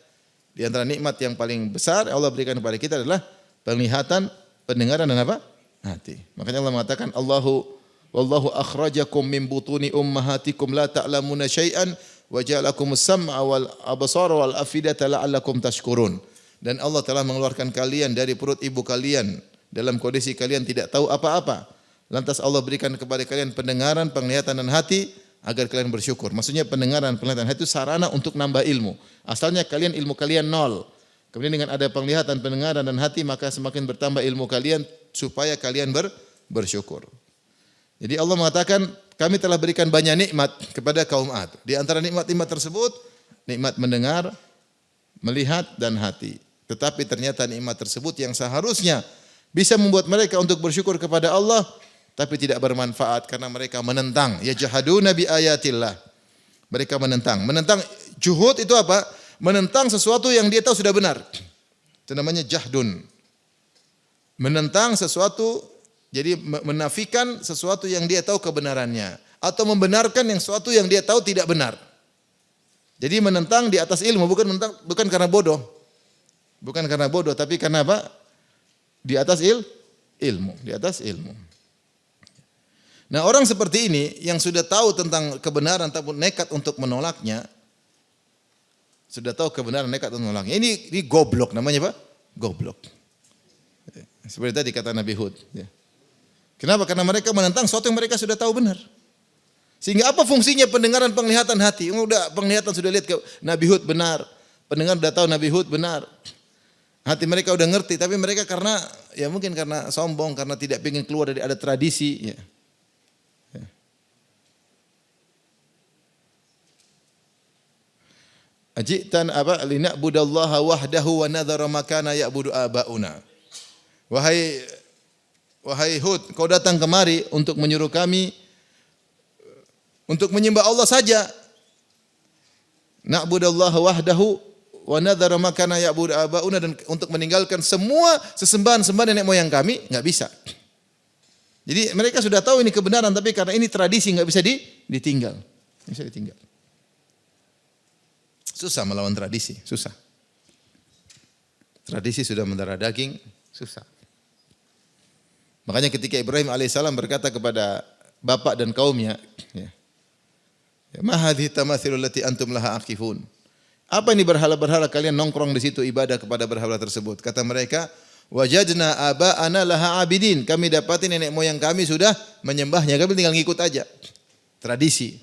di antara nikmat yang paling besar Allah berikan kepada kita adalah penglihatan, pendengaran dan apa? Hati. Makanya Allah mengatakan wallahu akhrajakum min butuni ummahatikum la ta'lamuna syai'an wa ja'alakumus sam'a wal absara wal afidata la'allakum tashkurun. Dan Allah telah mengeluarkan kalian dari perut ibu kalian dalam kondisi kalian tidak tahu apa-apa. Lantas Allah berikan kepada kalian pendengaran, penglihatan dan hati agar kalian bersyukur. Maksudnya pendengaran, penglihatan, hati itu sarana untuk nambah ilmu. Asalnya ilmu kalian nol. Kemudian dengan ada penglihatan, pendengaran dan hati maka semakin bertambah ilmu kalian supaya kalian bersyukur. Jadi Allah mengatakan kami telah berikan banyak nikmat kepada kaum Ad. Di antara nikmat-nikmat tersebut nikmat mendengar, melihat dan hati. Tetapi ternyata nikmat tersebut yang seharusnya bisa membuat mereka untuk bersyukur kepada Allah tapi tidak bermanfaat karena mereka menentang. Yajhaduna bi ayatillah. Mereka menentang. Menentang juhud itu apa? Menentang sesuatu yang dia tahu sudah benar. Itu namanya jahdun. Menentang sesuatu, jadi menafikan sesuatu yang dia tahu kebenarannya. Atau membenarkan yang sesuatu yang dia tahu tidak benar. Jadi menentang di atas ilmu, bukan karena bodoh. Bukan karena bodoh, tapi karena apa? Di atas ilmu. Di atas ilmu. Nah orang seperti ini yang sudah tahu tentang kebenaran ataupun nekat untuk menolaknya, sudah tahu kebenaran nekat untuk menolaknya. Ini goblok namanya apa? Goblok. Seperti tadi kata Nabi Hud. Kenapa? Karena mereka menentang sesuatu yang mereka sudah tahu benar. Sehingga apa fungsinya pendengaran, penglihatan hati? Udah penglihatan sudah lihat ke Nabi Hud benar. Pendengar sudah tahu Nabi Hud benar. Hati mereka udah ngerti, tapi mereka karena ya mungkin karena sombong, karena tidak ingin keluar dari ada tradisi. Ya. Ajitan apa lina'budallaha wahdahu wa nadhara ma kana ya'budu abauna. Wahai Hud, kau datang kemari untuk menyuruh kami untuk menyembah Allah saja. Na'budallaha wahdahu wa nadhara ma kana ya'budu abauna, dan untuk meninggalkan semua sesembahan-sembahan nenek moyang kami enggak bisa. Jadi mereka sudah tahu ini kebenaran tapi karena ini tradisi enggak bisa ditinggal. Bisa ditinggal. Susah melawan tradisi, susah. Tradisi sudah mendarah daging, susah. Makanya ketika Ibrahim alaihissalam berkata kepada bapak dan kaumnya, ma hadhihi tamathilul lati antum laha aqifun. Apa ini berhala-berhala kalian nongkrong di situ ibadah kepada berhala tersebut? Kata mereka, Wajadna aba'ana laha abidin. Kami dapati nenek moyang kami sudah menyembahnya. Kami tinggal ngikut aja. Tradisi.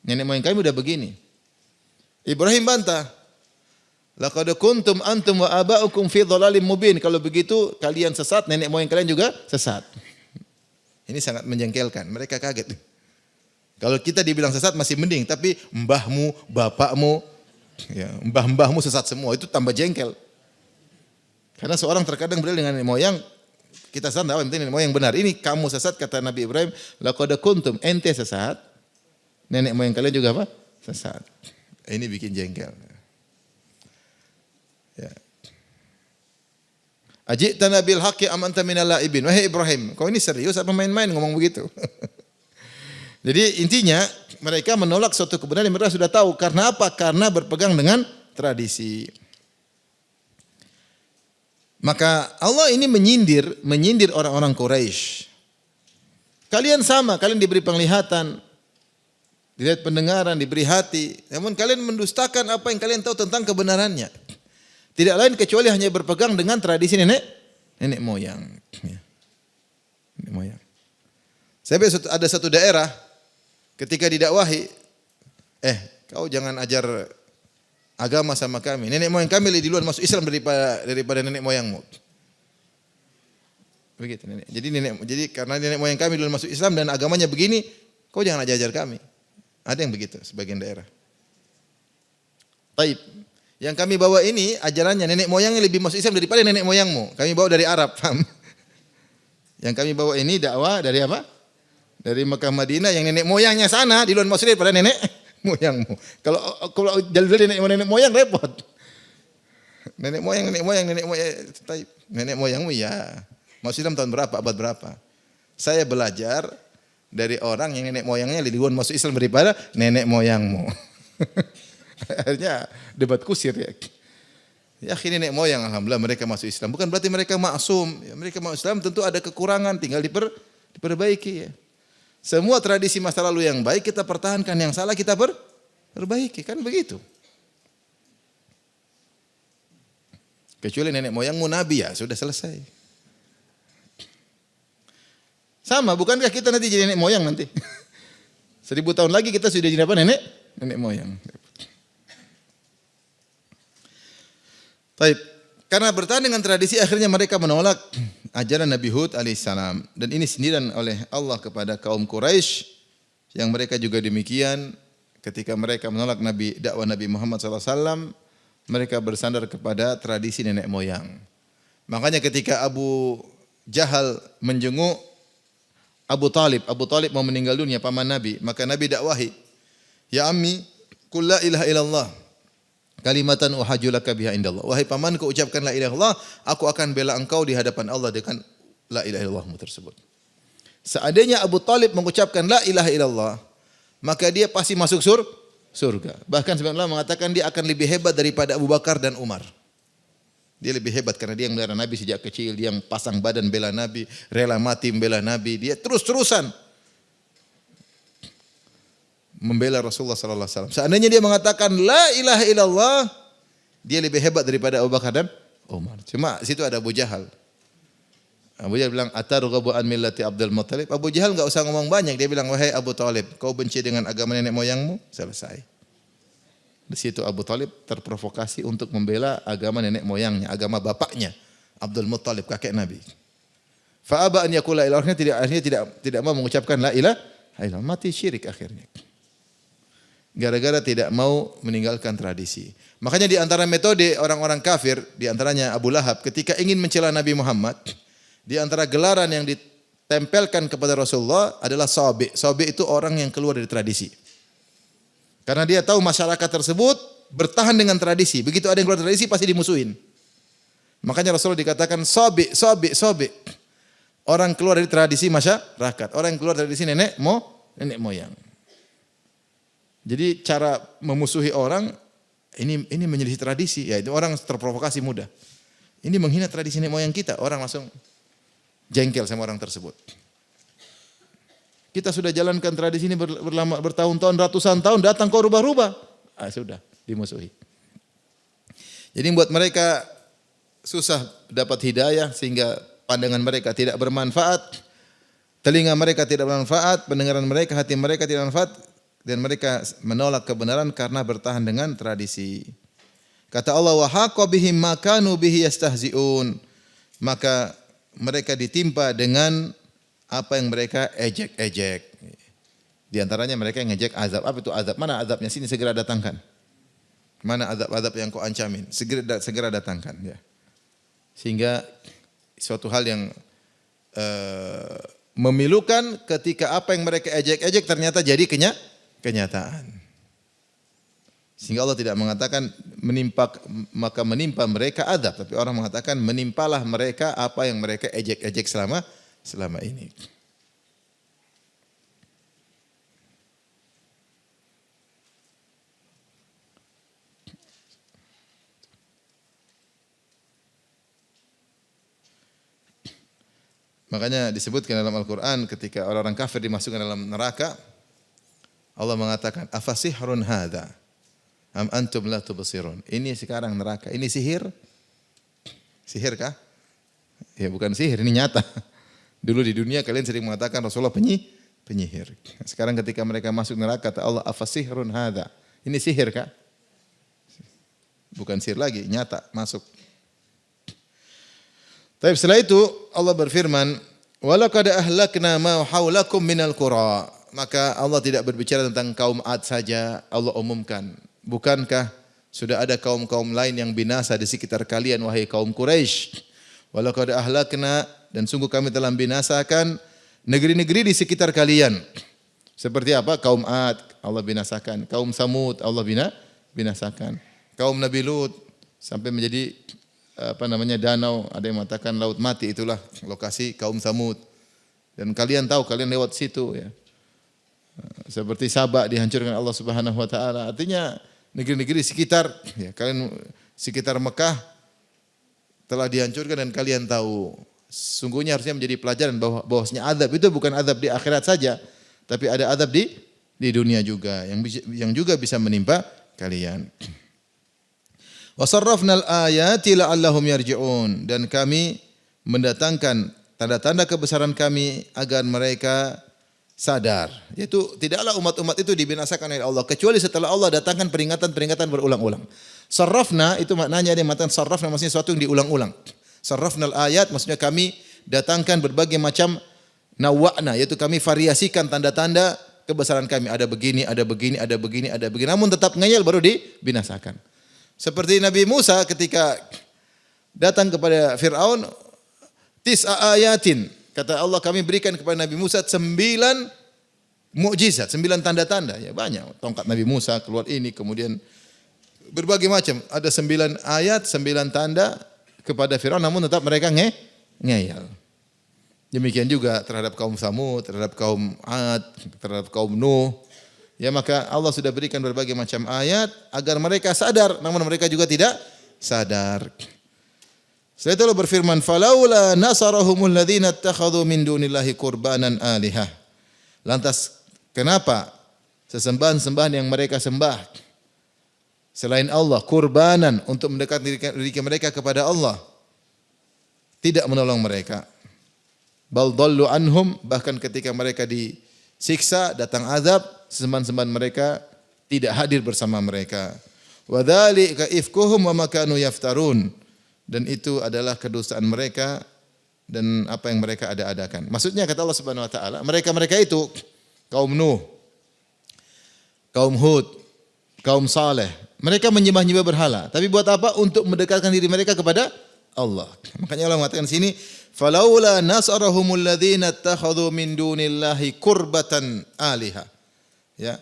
Nenek moyang kami udah begini. Ibrahim bantah. Laqad kuntum antum wa aba'ukum fi dhalalim mubin. Kalau begitu kalian sesat, nenek moyang kalian juga sesat. Ini sangat menjengkelkan. Mereka kaget. Kalau kita dibilang sesat masih mending, tapi mbahmu, bapakmu, ya, mbah-mbahmu sesat semua, itu tambah jengkel. Karena seorang terkadang berdalil dengan nenek moyang, kita sesat, yang penting nenek moyang benar. Ini kamu sesat, kata Nabi Ibrahim, laqad kuntum, ente sesat, nenek moyang kalian juga apa? Sesat. Ini bikin jengkel. Ya. Ajitana bil haqqi am anta minal la'ibin. Wahai Ibrahim, kau ini serius apa main-main ngomong begitu? Jadi intinya mereka menolak suatu kebenaran yang mereka sudah tahu. Karena apa? Karena berpegang dengan tradisi. Maka Allah ini menyindir orang-orang Quraisy. Kalian sama, kalian diberi penglihatan, dilihat pendengaran, diberi hati. Namun kalian mendustakan apa yang kalian tahu tentang kebenarannya. Tidak lain kecuali hanya berpegang dengan tradisi nenek moyang. Nenek moyang. Saya ada satu daerah ketika didakwahi, kau jangan ajar agama sama kami. Nenek moyang kami lebih duluan masuk Islam daripada nenek moyangmu. Begitu nenek. Jadi karena nenek moyang kami duluan masuk Islam dan agamanya begini, kau jangan ajar kami. Ada yang begitu sebagian daerah. Taib. Yang kami bawa ini ajarannya nenek moyangnya lebih masuk Islam daripada nenek moyangmu. Kami bawa dari Arab, paham? Yang kami bawa ini dakwah dari apa? Dari Mekah Madinah, yang nenek moyangnya sana duluan masuk daripada nenek moyangmu. Kalau jalur nenek moyang repot. Nenek moyang. Nenek moyangmu ya. Masuk Islam tahun berapa? Abad berapa? Saya belajar dari orang yang nenek moyangnya lebih duluan masuk Islam daripada nenek moyangmu. Akhirnya debat kusir ya. Ya akhirnya nenek moyang alhamdulillah mereka masuk Islam. Bukan berarti mereka maksum. Ya, mereka masuk Islam tentu ada kekurangan, tinggal diperbaiki ya. Semua tradisi masa lalu yang baik kita pertahankan, yang salah kita perbaiki, kan begitu. Kecuali nenek moyangmu nabi ya, sudah selesai. Sama, bukankah kita nanti jadi nenek moyang nanti? 1000 tahun lagi kita sudah jadi apa nenek moyang. Baik, karena bertahan dengan tradisi akhirnya mereka menolak ajaran Nabi Hud alaihissalam. Dan ini sindiran oleh Allah kepada kaum Quraisy yang mereka juga demikian ketika mereka menolak dakwah Nabi Muhammad SAW, mereka bersandar kepada tradisi nenek moyang. Makanya ketika Abu Jahal menjenguk Abu Talib mau meninggal dunia, paman Nabi, maka Nabi dakwahi, ya ammi, qul la ilaha illallah. Kalimatan uhajulaka biha indallah. Wahai pamanku, ucapkan la ilaha illallah, aku akan bela engkau di hadapan Allah dengan la ilaha illallahmu tersebut. Seandainya Abu Talib mengucapkan la ilaha illallah, maka dia pasti masuk surga. Bahkan sebagian ulama mengatakan dia akan lebih hebat daripada Abu Bakar dan Umar. Dia lebih hebat karena dia yang melihara Nabi sejak kecil, dia yang pasang badan bela Nabi, rela mati membela Nabi, dia terus-terusan membela Rasulullah sallallahu alaihi wasallam. Seandainya dia mengatakan la ilaha illallah, dia lebih hebat daripada Abu Bakar dan Umar. Cuma situ ada Abu Jahal. Abu Jahal bilang atarghabu an millati Abdul Muttalib. Abu Jahal enggak usah ngomong banyak, dia bilang wahai Abu Talib, kau benci dengan agama nenek moyangmu? Selesai. Di situ Abu Talib terprovokasi untuk membela agama nenek moyangnya, agama bapaknya Abdul Muttalib, kakek Nabi. Fa aba an yaqula ila tidak mau mengucapkan la ilaha illallah, mati syirik akhirnya. Gara-gara tidak mau meninggalkan tradisi. Makanya di antara metode orang-orang kafir, di antaranya Abu Lahab, ketika ingin mencela Nabi Muhammad, di antara gelaran yang ditempelkan kepada Rasulullah adalah sabi. Sabi itu orang yang keluar dari tradisi. Karena dia tahu masyarakat tersebut bertahan dengan tradisi. Begitu ada yang keluar dari tradisi pasti dimusuhin. Makanya Rasulullah dikatakan sabi. Orang keluar dari tradisi masyarakat. Orang yang keluar dari tradisi nenek moyang. Jadi cara memusuhi orang ini menyelisih tradisi, ya itu orang terprovokasi mudah. Ini menghina tradisi nenek moyang kita, orang langsung jengkel sama orang tersebut. Kita sudah jalankan tradisi ini bertahun-tahun, ratusan tahun, datang kau rubah-rubah. Sudah dimusuhi. Jadi buat mereka susah dapat hidayah sehingga pandangan mereka tidak bermanfaat, telinga mereka tidak bermanfaat, pendengaran mereka, hati mereka tidak bermanfaat, dan mereka menolak kebenaran karena bertahan dengan tradisi. Kata Allah, wa haqa bihim ma kanu bihi yastahzi'un. Maka mereka ditimpa dengan apa yang mereka ejek-ejek. Di antaranya mereka yang ngejek azab. Apa itu azab? Mana azabnya? Sini segera datangkan. Mana azab-azab yang kau ancamin? Segera datangkan. Ya. Sehingga suatu hal yang memilukan ketika apa yang mereka ejek-ejek ternyata jadi kenyataan. Sehingga Allah tidak mengatakan maka menimpa mereka azab, tapi orang mengatakan menimpalah mereka apa yang mereka ejek-ejek selama ini. Makanya disebutkan dalam Al-Quran ketika orang-orang kafir dimasukkan dalam neraka, Allah mengatakan, afasihrun hadha, am antum la tubsirun. Ini sekarang neraka, ini sihir? Sihir kah? Ya bukan sihir, ini nyata. Dulu di dunia kalian sering mengatakan Rasulullah penyihir. Sekarang ketika mereka masuk neraka, kata Allah, afasihrun hadha. Ini sihir kah? Bukan sihir lagi, nyata, masuk. Tapi setelah itu Allah berfirman, walaqad ahlakna ma haulakum minal qura. Maka Allah tidak berbicara tentang kaum Ad saja, Allah umumkan. Bukankah sudah ada kaum-kaum lain yang binasa di sekitar kalian wahai kaum Quraisy? Walaqad ahlakna, dan sungguh kami telah binasakan negeri-negeri di sekitar kalian. Seperti apa? Kaum Ad Allah binasakan, kaum Samud Allah binasakan. Kaum Nabi Lut sampai menjadi danau, ada yang mengatakan laut mati, itulah lokasi kaum Samud. Dan kalian tahu, kalian lewat situ ya. Seperti Sabak dihancurkan Allah Subhanahu wa taala. Artinya negeri-negeri sekitar ya, kalian sekitar Mekah telah dihancurkan dan kalian tahu. Sungguhnya harusnya menjadi pelajaran bahwasanya azab itu bukan azab di akhirat saja, tapi ada azab di dunia juga yang juga bisa menimpa kalian. Wa sarrafnal ayati la'allahum yarji'un, dan kami mendatangkan tanda-tanda kebesaran kami agar mereka sadar. Yaitu tidaklah umat-umat itu dibinasakan oleh Allah kecuali setelah Allah datangkan peringatan-peringatan berulang-ulang. Sarrafna itu maknanya, ada yang mengatakan sarrafna maksudnya sesuatu yang diulang-ulang. Sarrafnal ayat maksudnya kami datangkan berbagai macam nawa'na, yaitu kami variasikan tanda-tanda kebesaran kami. Ada begini, ada begini, ada begini, ada begini. Namun tetap ngeyel baru dibinasakan. Seperti Nabi Musa ketika datang kepada Fir'aun, tis'a ayatin. Kata Allah, kami berikan kepada Nabi Musa 9 mukjizat, 9 tanda-tanda. Ya banyak. Tongkat Nabi Musa keluar ini, kemudian berbagai macam. Ada 9 ayat, 9 tanda kepada Fir'aun, namun tetap mereka ngeyel. Demikian juga terhadap kaum Samud, terhadap kaum Ad, terhadap kaum Nuh. Ya maka Allah sudah berikan berbagai macam ayat agar mereka sadar, namun mereka juga tidak sadar. Setelah itu Allah berfirman, "Falaula nasarahumul ladzina ittakhadhu min dunillahi qurbanan alihah." Lantas kenapa sesembahan-sembahan yang mereka sembah selain Allah, kurbanan untuk mendekatkan diri mereka kepada Allah, tidak menolong mereka? Bal dallu anhum, bahkan ketika mereka disiksa, datang azab, sembahan-sembahan mereka tidak hadir bersama mereka. Wa dzalika ifkuhum wa ma kanu yaftarun. Dan itu adalah kedustaan mereka dan apa yang mereka ada-adakan. Maksudnya kata Allah Subhanahu wa taala, mereka-mereka itu kaum Nuh, kaum Hud, kaum Saleh, mereka menyembah-nyembah berhala. Tapi buat apa? Untuk mendekatkan diri mereka kepada Allah. Makanya Allah mengatakan di sini, "Falaula nasarahumul ladzina ittakhadhu min dunillahi qurbatan aliha." Ya.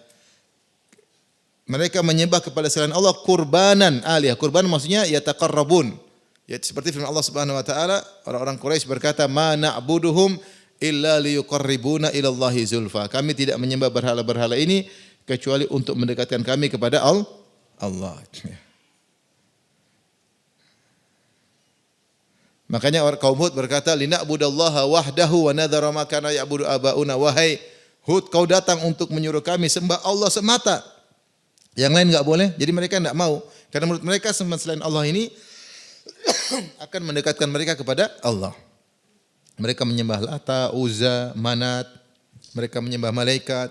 Mereka menyembah kepada selain Allah kurbanan alihah. Kurban maksudnya yataqarrabun. Ya seperti firman Allah Subhanahu wa taala, orang-orang Quraisy berkata, "Ma na'buduhum illa liyuqarribuna ila Allahi zulfa." Kami tidak menyembah berhala-berhala ini kecuali untuk mendekatkan kami kepada Allah. Makanya kaum Hud berkata, "Lina'budallaha wahdahu wa nadhara ma kana ya'budu abauna." Wahai Hud, kau datang untuk menyuruh kami sembah Allah semata. Yang lain enggak boleh. Jadi mereka enggak mau. Karena menurut mereka sembah selain Allah ini akan mendekatkan mereka kepada Allah. Mereka menyembah Lata, Uzza, Manat, mereka menyembah malaikat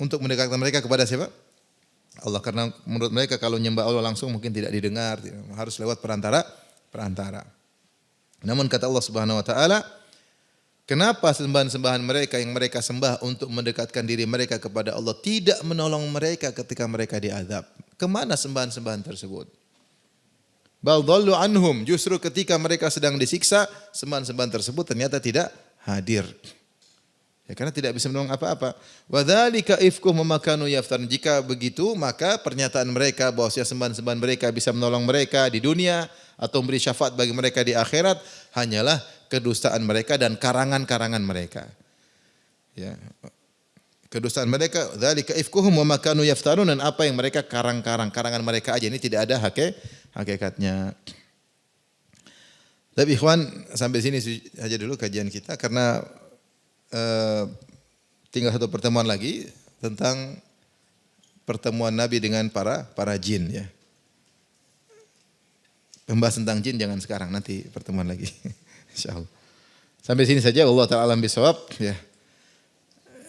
untuk mendekatkan mereka kepada siapa? Allah, karena menurut mereka kalau menyembah Allah langsung mungkin tidak didengar, harus lewat perantara. Namun kata Allah Subhanahu wa taala, kenapa sembahan-sembahan mereka yang mereka sembah untuk mendekatkan diri mereka kepada Allah tidak menolong mereka ketika mereka diazab? Kemana sembahan-sembahan tersebut? Bal dhallu anhum, justru ketika mereka sedang disiksa, sembahan-sembahan tersebut ternyata tidak hadir. Ya, karena tidak bisa menolong apa-apa. Wa dzalika ifkuhum ma kanu yaftarun. Jika begitu, maka pernyataan mereka bahwa sembahan-sembahan mereka bisa menolong mereka di dunia atau memberi syafaat bagi mereka di akhirat hanyalah kedustaan mereka dan karangan-karangan mereka. Ya. Kedustaan mereka, dzalika ifkuhum ma kanu yaftarun, dan apa yang mereka karangan mereka aja, ini tidak ada hakikatnya. Tapi ikhwan, sampai sini saja dulu kajian kita karena tinggal satu pertemuan lagi tentang pertemuan Nabi dengan para jin ya. Membahas tentang jin jangan sekarang, nanti pertemuan lagi. Insyaallah. Sampai sini saja, Allah taala alam bisawab ya.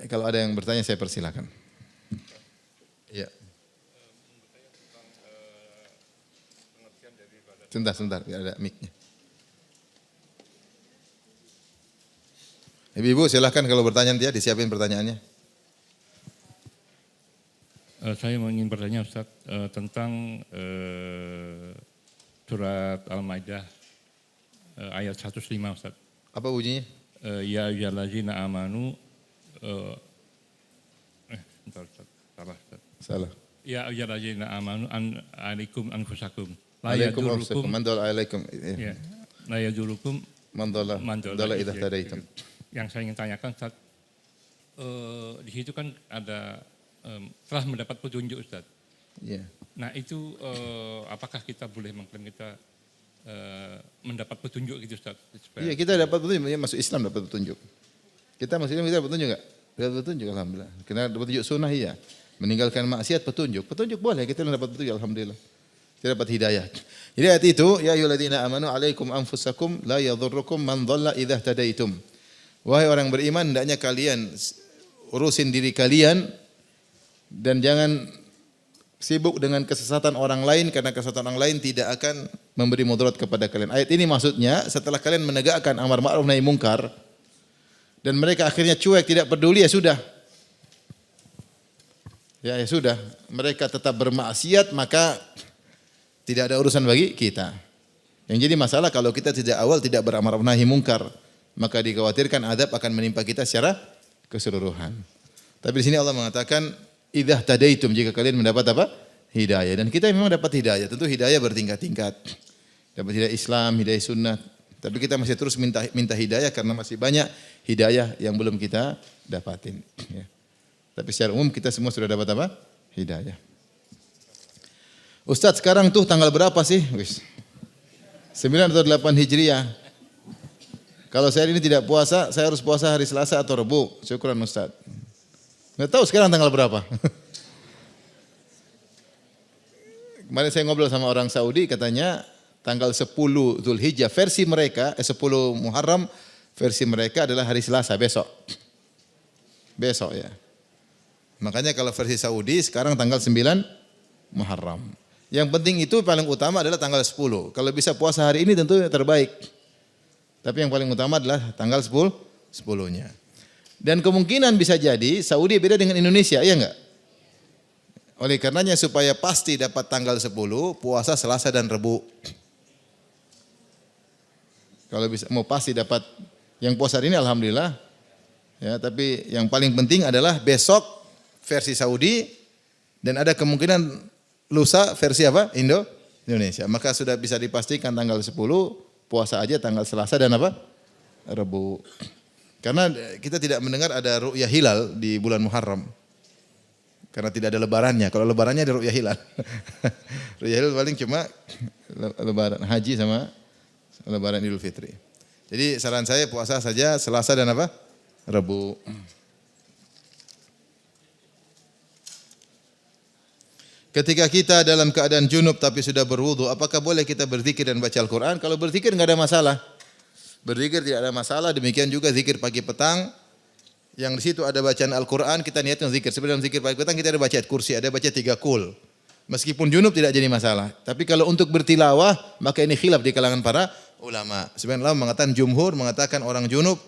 Kalau ada yang bertanya saya persilakan. Ya. Sebentar, biar ada mic-nya. Ibu silahkan kalau bertanya dia disiapin pertanyaannya. Saya ingin bertanya Ustaz tentang surat Al-Maidah ayat 105 Ustaz. Apa bunyinya? Ya ayyuhallazina amanu Ustaz. Salah. Ya ayyuhallazina amanu alaikum anfusakum. Alaikum anfusakum man dalla alaikum. Ya. La yadurukum man dalla idza tadaitum. Yang saya ingin tanyakan Ustaz, di situ kan ada telah mendapat petunjuk Ustaz. Yeah. Nah itu apakah kita boleh mengklaim kita mendapat petunjuk gitu Ustaz? Iya, kita dapat petunjuk, masuk Islam dapat petunjuk. Kita masuk Islam kita dapat petunjuk enggak? Dapat petunjuk alhamdulillah. Kena dapat petunjuk sunnah iya. Meninggalkan maksiat petunjuk. Petunjuk boleh, kita dapat petunjuk alhamdulillah. Kita dapat hidayah. Jadi ayat itu, ya ayyuhalladzina amanu alaikum anfusakum la yadhurrukum man dhalla idza tadaitum. Wahai orang beriman, hendaknya kalian urusin diri kalian dan jangan sibuk dengan kesesatan orang lain karena kesesatan orang lain tidak akan memberi mudarat kepada kalian. Ayat ini maksudnya setelah kalian menegakkan amar ma'ruf nahi mungkar dan mereka akhirnya cuek tidak peduli, ya sudah. Ya sudah, mereka tetap bermaksiat maka tidak ada urusan bagi kita. Yang jadi masalah kalau kita tidak awal tidak beramar ma'ruf nahi mungkar, maka dikhawatirkan azab akan menimpa kita secara keseluruhan. Tapi di sini Allah mengatakan idza tadaitum, jika kalian mendapat apa? Hidayah. Dan kita memang dapat hidayah. Tentu hidayah bertingkat-tingkat. Dapat hidayah Islam, hidayah sunnah. Tapi kita masih terus minta hidayah karena masih banyak hidayah yang belum kita dapatin. Ya. Tapi secara umum kita semua sudah dapat apa? Hidayah. Ustaz, sekarang tuh tanggal berapa sih? 9 atau 8 Hijriah. Kalau saya ini tidak puasa, saya harus puasa hari Selasa atau Rabu. Syukran Ustaz. Nggak tahu sekarang tanggal berapa. Kemarin saya ngobrol sama orang Saudi, katanya tanggal 10 Zulhijjah versi mereka, 10 Muharram versi mereka adalah hari Selasa besok. Besok ya. Makanya kalau versi Saudi sekarang tanggal 9 Muharram. Yang penting itu paling utama adalah tanggal 10. Kalau bisa puasa hari ini tentu terbaik. Tapi yang paling utama adalah tanggal 10-nya. Dan kemungkinan bisa jadi Saudi beda dengan Indonesia, iya enggak? Oleh karenanya supaya pasti dapat tanggal 10, puasa Selasa dan Rabu. Kalau bisa mau pasti dapat yang puasa hari ini alhamdulillah. Ya, tapi yang paling penting adalah besok versi Saudi dan ada kemungkinan lusa versi apa? Indonesia. Maka sudah bisa dipastikan tanggal 10 puasa aja tanggal Selasa dan apa? Rabu. Karena kita tidak mendengar ada ru'yah hilal di bulan Muharram. Karena tidak ada lebarannya. Kalau lebarannya ada ru'yah hilal. Ru'yah hilal paling cuma lebaran haji sama lebaran Idul Fitri. Jadi saran saya puasa saja Selasa dan apa? Rabu. Ketika kita dalam keadaan junub tapi sudah berwudu, apakah boleh kita berzikir dan baca Al-Quran? Kalau berzikir enggak ada masalah. Berzikir tidak ada masalah. Demikian juga zikir pagi petang. Yang di situ ada bacaan Al-Quran, kita niatkan zikir. Sebenarnya zikir pagi petang kita ada baca ayat kursi, ada baca 3 kul. Meskipun junub tidak jadi masalah. Tapi kalau untuk bertilawah, maka ini khilaf di kalangan para ulama. Sebenarnya ulama mengatakan, jumhur mengatakan orang junub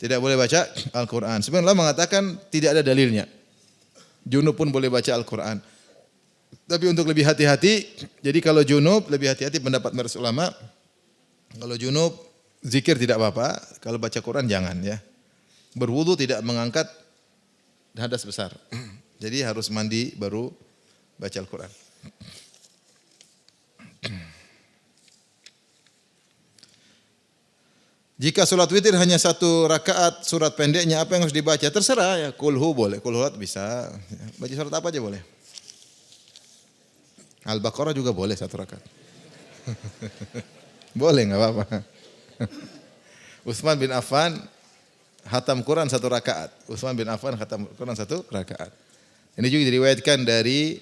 tidak boleh baca Al-Quran. Sebenarnya ulama mengatakan tidak ada dalilnya. Junub pun boleh baca Al-Quran. Tapi untuk lebih hati-hati, jadi kalau junub lebih hati-hati pendapat mereka ulama. Kalau junub zikir tidak apa-apa, kalau baca Quran jangan ya. Berwudu tidak mengangkat hadas besar. Jadi harus mandi baru baca Al-Quran. Jika sholat witir hanya 1 rakaat, surat pendeknya apa yang harus dibaca? Terserah ya, kulhu boleh, kulhulat bisa. Baca surat apa aja boleh. Al-Baqarah juga boleh 1 rakaat. Boleh enggak apa-apa. Utsman bin Affan khatam Quran 1 rakaat. Utsman bin Affan khatam Quran 1 rakaat. Ini juga diriwayatkan dari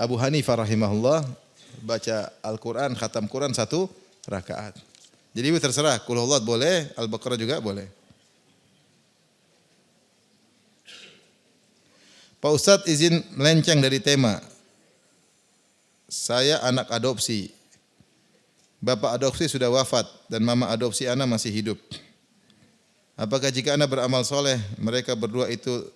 Abu Hanifah rahimahullah, baca Al-Quran, khatam Quran 1 rakaat. Jadi terserah, Qul huwallahu boleh, Al-Baqarah juga boleh. Pak Ustadz izin melenceng dari tema. Saya anak adopsi. Bapak adopsi sudah wafat dan mama adopsi anak masih hidup. Apakah jika anak beramal soleh, mereka berdua itu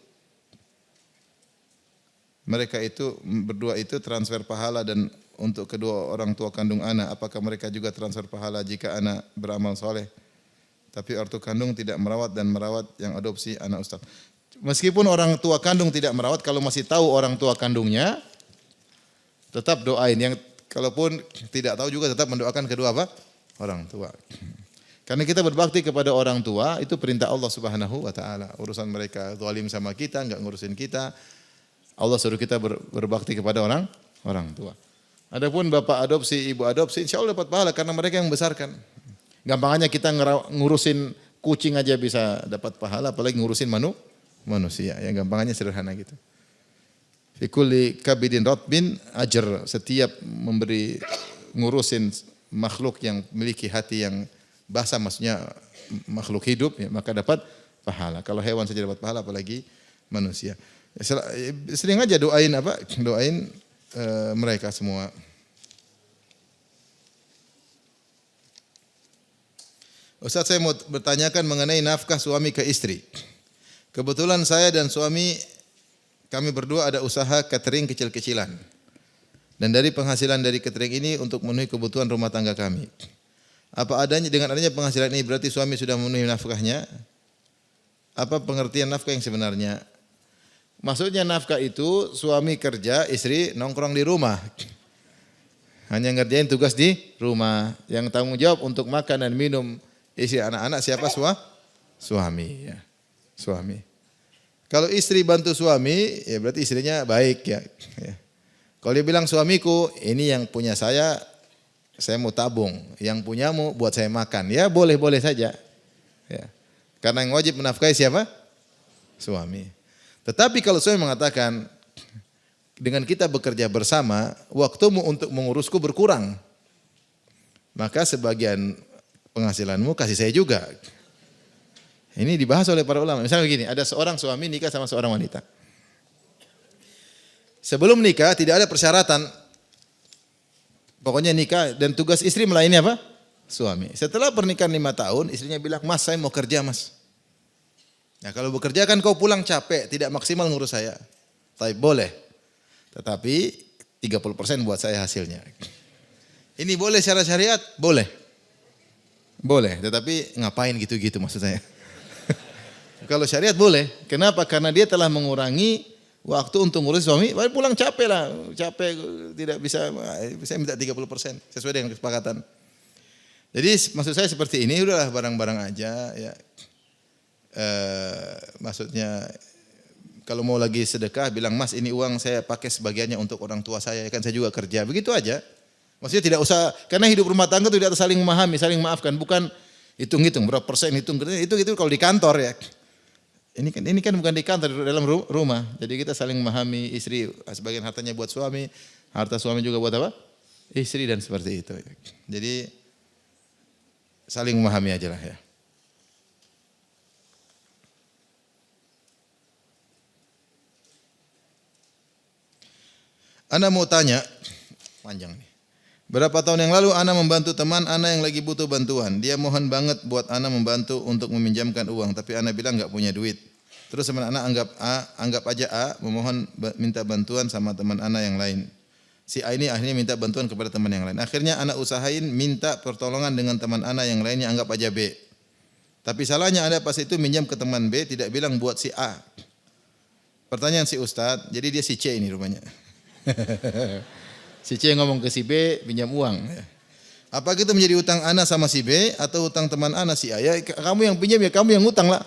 transfer pahala dan untuk kedua orang tua kandung anak, apakah mereka juga transfer pahala jika anak beramal soleh? Tapi ortu kandung tidak merawat dan merawat yang adopsi anak Ustaz. Meskipun orang tua kandung tidak merawat, kalau masih tahu orang tua kandungnya, tetap doain. Yang kalaupun tidak tahu juga tetap mendoakan kedua apa? Orang tua. Karena kita berbakti kepada orang tua itu perintah Allah Subhanahu wa taala. Urusan mereka zalim sama kita, enggak ngurusin kita. Allah suruh kita berbakti kepada orang tua. Adapun bapak adopsi, ibu adopsi, insya Allah dapat pahala karena mereka yang membesarkan. Gampangannya kita ngurusin kucing aja bisa dapat pahala, apalagi ngurusin manusia. Ya gampangannya sederhana gitu. Fi kulli kabidin ratbin ajr, setiap memberi ngurusin makhluk yang memiliki hati yang basah, maksudnya makhluk hidup ya, maka dapat pahala. Kalau hewan saja dapat pahala apalagi manusia. Sering aja doain mereka semua. Ustaz, saya mau bertanyakan mengenai nafkah suami ke istri. Kebetulan saya dan suami kami berdua ada usaha catering kecil-kecilan. Dan dari penghasilan dari catering ini untuk memenuhi kebutuhan rumah tangga kami. Apa adanya dengan adanya penghasilan ini berarti suami sudah memenuhi nafkahnya? Apa pengertian nafkah yang sebenarnya? Maksudnya nafkah itu suami kerja, istri nongkrong di rumah. Hanya ngerjain tugas di rumah. Yang tanggung jawab untuk makan dan minum istri anak-anak siapa? Suami. Ya. Suami. Kalau istri bantu suami, ya berarti istrinya baik ya. Kalau dia bilang suamiku, ini yang punya saya mau tabung. Yang punyamu buat saya makan. Ya boleh-boleh saja. Ya. Karena yang wajib menafkahi siapa? Suami. Tetapi kalau suami mengatakan, dengan kita bekerja bersama, waktumu untuk mengurusku berkurang. Maka sebagian penghasilanmu kasih saya juga. Ini dibahas oleh para ulama. Misalnya begini, ada seorang suami nikah sama seorang wanita. Sebelum nikah tidak ada persyaratan. Pokoknya nikah dan tugas istri melayani apa? Suami. Setelah pernikahan 5 tahun, istrinya bilang, "Mas, saya mau kerja, Mas." Nah, kalau bekerja kan kau pulang capek, tidak maksimal ngurus saya. Tapi boleh. Tetapi 30% buat saya hasilnya. Ini boleh secara syariat? Boleh. Boleh, tetapi ngapain gitu-gitu maksud saya. Kalau syariat boleh. Kenapa? Karena dia telah mengurangi waktu untuk ngurus suami. Pulang capek lah. Capek tidak bisa minta 30% sesuai dengan kesepakatan. Jadi maksud saya seperti ini, udahlah barang-barang aja ya. Maksudnya kalau mau lagi sedekah bilang, "Mas, ini uang saya pakai sebagiannya untuk orang tua saya, kan saya juga kerja." Begitu aja. Maksudnya tidak usah, karena hidup rumah tangga itu tidak saling memahami, saling maafkan, bukan hitung-hitung berapa persen, itu kalau di kantor ya. Ini kan bukan di kantor, dalam rumah. Jadi kita saling memahami istri, sebagian hartanya buat suami, harta suami juga buat apa? Istri dan seperti itu. Jadi saling memahami aja lah ya. Ana mau tanya, panjang nih. Berapa tahun yang lalu Ana membantu teman Ana yang lagi butuh bantuan. Dia mohon banget buat Ana membantu untuk meminjamkan uang, tapi Ana bilang enggak punya duit. Terus teman Ana anggap aja A memohon minta bantuan sama teman Ana yang lain. Si A ini akhirnya minta bantuan kepada teman yang lain. Akhirnya Ana usahain minta pertolongan dengan teman Ana yang lainnya, anggap aja B. Tapi salahnya Ana pas itu minjam ke teman B, tidak bilang buat si A. Pertanyaan si Ustadz, jadi dia si C ini rupanya. Si C ngomong ke si B, pinjam uang. Apakah itu menjadi utang Ana sama si B atau utang teman Ana si A? Ya kamu yang pinjam ya kamu yang utang lah.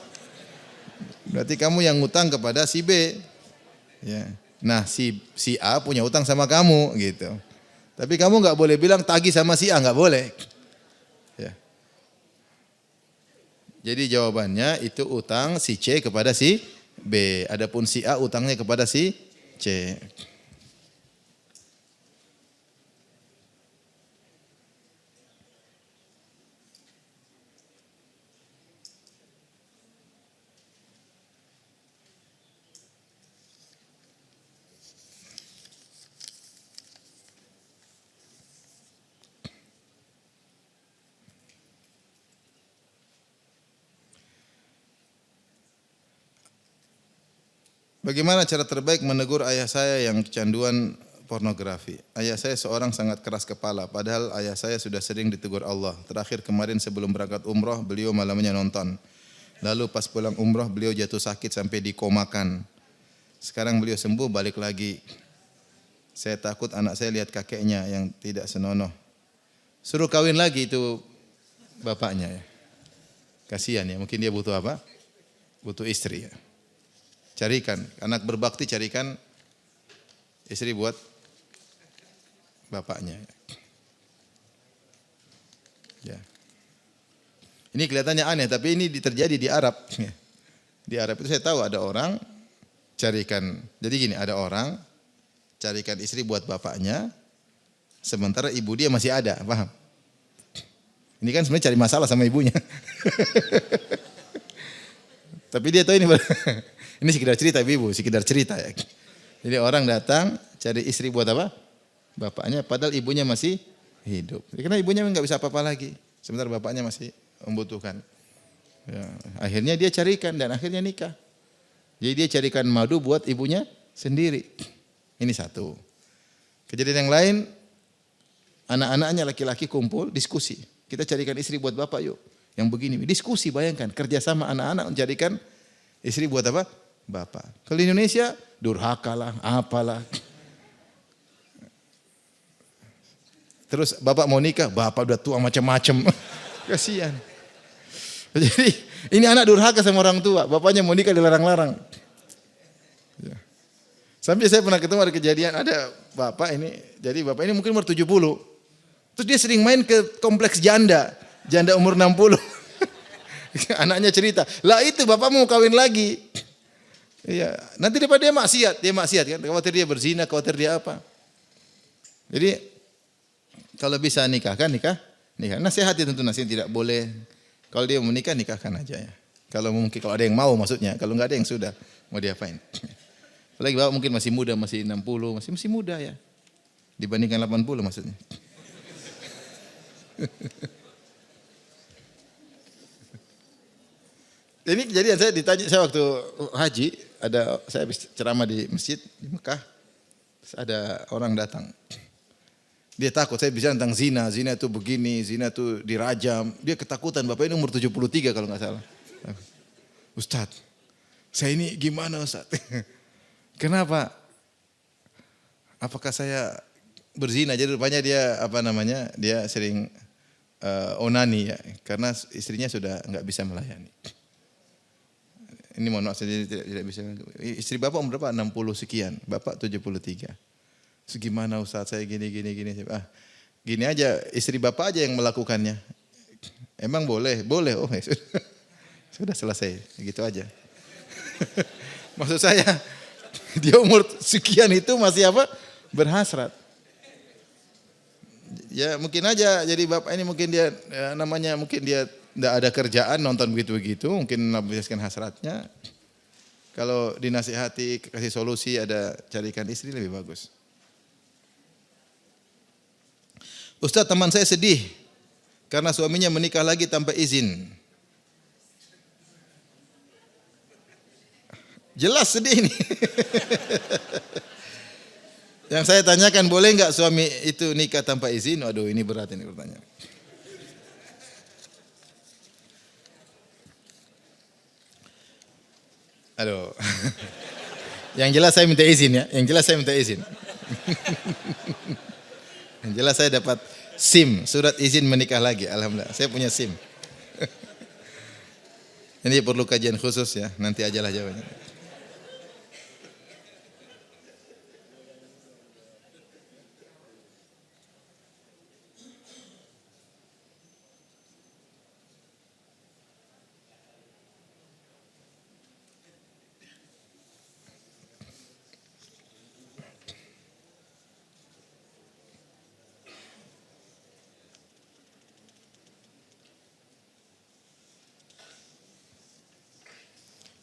Berarti kamu yang utang kepada si B. Ya. Nah si A punya utang sama kamu gitu. Tapi kamu nggak boleh bilang tagih sama si A, nggak boleh. Ya. Jadi jawabannya itu utang si C kepada si B. Adapun si A utangnya kepada si C. Bagaimana cara terbaik menegur ayah saya yang kecanduan pornografi? Ayah saya seorang sangat keras kepala, padahal ayah saya sudah sering ditegur Allah. Terakhir kemarin sebelum berangkat umroh, beliau malamnya nonton. Lalu pas pulang umroh, beliau jatuh sakit sampai dikomakan. Sekarang beliau sembuh, balik lagi. Saya takut anak saya lihat kakeknya yang tidak senonoh. Suruh kawin lagi itu bapaknya ya. Kasihan ya, mungkin dia butuh apa? Butuh istri ya. Carikan, anak berbakti carikan istri buat bapaknya. Ya. Ini kelihatannya aneh, tapi ini terjadi di Arab. Di Arab itu saya tahu ada orang carikan, jadi gini, ada orang carikan istri buat bapaknya, sementara ibu dia masih ada, paham? Ini kan sebenarnya cari masalah sama ibunya. Tapi dia tahu ini sekedar cerita ibu, sekedar cerita ya. Jadi orang datang cari istri buat apa? Bapaknya, padahal ibunya masih hidup. Karena ibunya nggak bisa apa-apa lagi, sementara bapaknya masih membutuhkan. Ya, akhirnya dia carikan dan akhirnya nikah. Jadi dia carikan madu buat ibunya sendiri. Ini satu. Kejadian yang lain, anak-anaknya laki-laki kumpul diskusi. Kita carikan istri buat bapak yuk. Yang begini, diskusi, bayangkan kerjasama anak-anak mencarikan istri buat apa? Bapak. Kalau di Indonesia durhaka lah, apalah. Terus bapak mau nikah, bapak udah tua macam-macam. Kasihan. Jadi ini anak durhaka sama orang tua, bapaknya mau nikah dilarang-larang. Ya. Sampai saya pernah ketemu ada kejadian, ada bapak ini, jadi bapak ini mungkin umur 70. Terus dia sering main ke kompleks janda umur 60. Anaknya cerita, lah itu bapak mau kawin lagi. Iya, nanti daripada dia maksiat kan, khawatir dia berzina, khawatir dia apa. Jadi kalau bisa nikah. Nasihati tentu nasihat tidak boleh. Kalau dia mau nikah, nikahkan aja ya. Kalau mungkin kalau ada yang mau maksudnya, kalau enggak ada yang sudah mau diapain. Apalagi bapak mungkin masih muda, masih 60, masih muda ya. Dibandingkan 80 maksudnya. Ini kejadian saya waktu haji, saya habis ceramah di masjid di Mekah, terus ada orang datang. Dia takut, saya bicara tentang zina itu begini, zina itu dirajam. Dia ketakutan, bapak ini umur 73 kalau nggak salah. Ustadz, saya ini gimana Ustadz? Kenapa? Apakah saya berzina? Jadi rupanya dia sering onani ya, karena istrinya sudah nggak bisa melayani. Ini mohon maaf saya tidak bisa. Istri bapak umur berapa? 60 sekian, bapak 73. Gimana Ustaz saya gini. Gini aja, istri bapak aja yang melakukannya. Emang boleh? Boleh. Oh ya sudah selesai, gitu aja. Maksud saya, dia umur sekian itu masih apa? Berhasrat. Ya mungkin aja jadi bapak ini mungkin dia namanya mungkin dia tidak ada kerjaan nonton begitu-begitu, mungkin melampiaskan hasratnya. Kalau dinasihati, kasih solusi, ada carikan istri lebih bagus. Ustaz, teman saya sedih karena suaminya menikah lagi tanpa izin. Jelas sedih nih. Yang saya tanyakan, boleh enggak suami itu nikah tanpa izin? Waduh, ini berat ini pertanyaan. Aduh. Yang jelas saya minta izin ya. Yang jelas saya minta izin. Yang jelas saya dapat SIM, surat izin menikah lagi. Alhamdulillah, saya punya SIM. Ini perlu kajian khusus ya. Nanti ajalah jawabannya.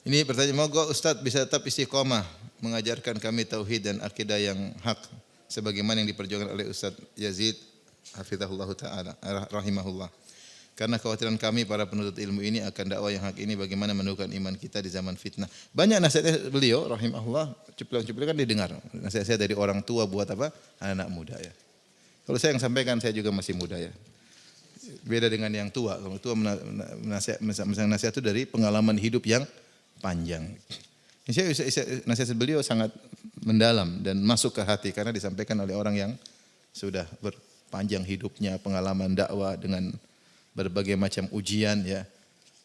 Ini pertanyaan, moga Ustadz bisa tetap istiqomah mengajarkan kami tauhid dan akidah yang hak sebagaimana yang diperjuangkan oleh Ustadz Yazid hafizahullah taala rahimahullah. Karena kekhawatiran kami para penuntut ilmu ini akan dakwah yang hak ini bagaimana menumbuhkan iman kita di zaman fitnah. Banyak nasihatnya beliau rahimahullah, cuplikan didengar. Nasihat saya dari orang tua buat apa? Anak-anak muda ya. Kalau saya yang sampaikan, saya juga masih muda ya. Beda dengan yang tua. Kalau tua nasihat itu dari pengalaman hidup yang panjang. Nasihat beliau sangat mendalam dan masuk ke hati karena disampaikan oleh orang yang sudah berpanjang hidupnya, pengalaman dakwah dengan berbagai macam ujian ya.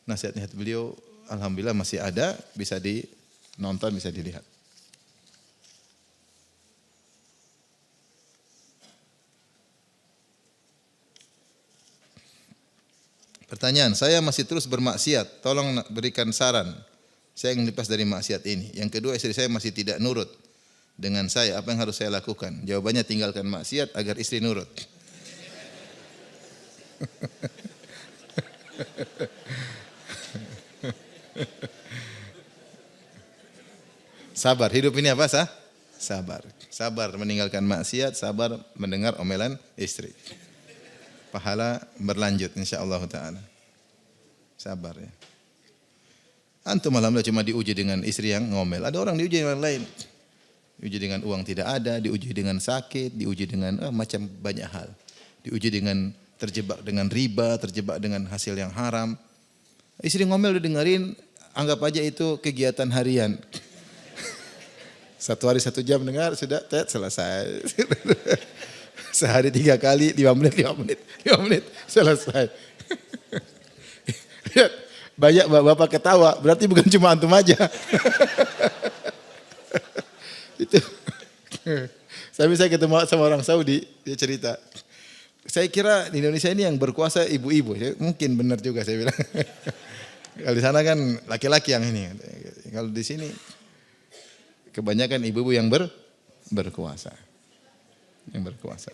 Nasihat-nasihat beliau alhamdulillah masih ada, bisa dinonton, bisa dilihat. Pertanyaan, saya masih terus bermaksiat, tolong berikan saran. Saya ingin lepas dari maksiat ini. Yang kedua, istri saya masih tidak nurut dengan saya. Apa yang harus saya lakukan? Jawabannya, tinggalkan maksiat agar istri nurut. Sabar, hidup ini apa sah? Sabar. Sabar meninggalkan maksiat, sabar mendengar omelan istri. Pahala berlanjut insyaallah taala. Sabar ya. Antum alhamdulillah cuma diuji dengan istri yang ngomel. Ada orang diuji dengan lain. Diuji dengan uang tidak ada, diuji dengan sakit, diuji dengan macam banyak hal. Diuji dengan terjebak dengan riba, terjebak dengan hasil yang haram. Istri ngomel udah dengerin, anggap aja itu kegiatan harian. 1 hari 1 jam dengar, sudah selesai. Sehari 3 kali, 5 menit, selesai. Banyak bapak ketawa, berarti bukan cuma antum aja. Itu. Sampai saya ketemu sama orang Saudi, dia cerita. Saya kira di Indonesia ini yang berkuasa ibu-ibu. Mungkin benar juga saya bilang. Kalau di sana kan laki-laki yang ini. Kalau di sini kebanyakan ibu-ibu yang berkuasa. Yang berkuasa.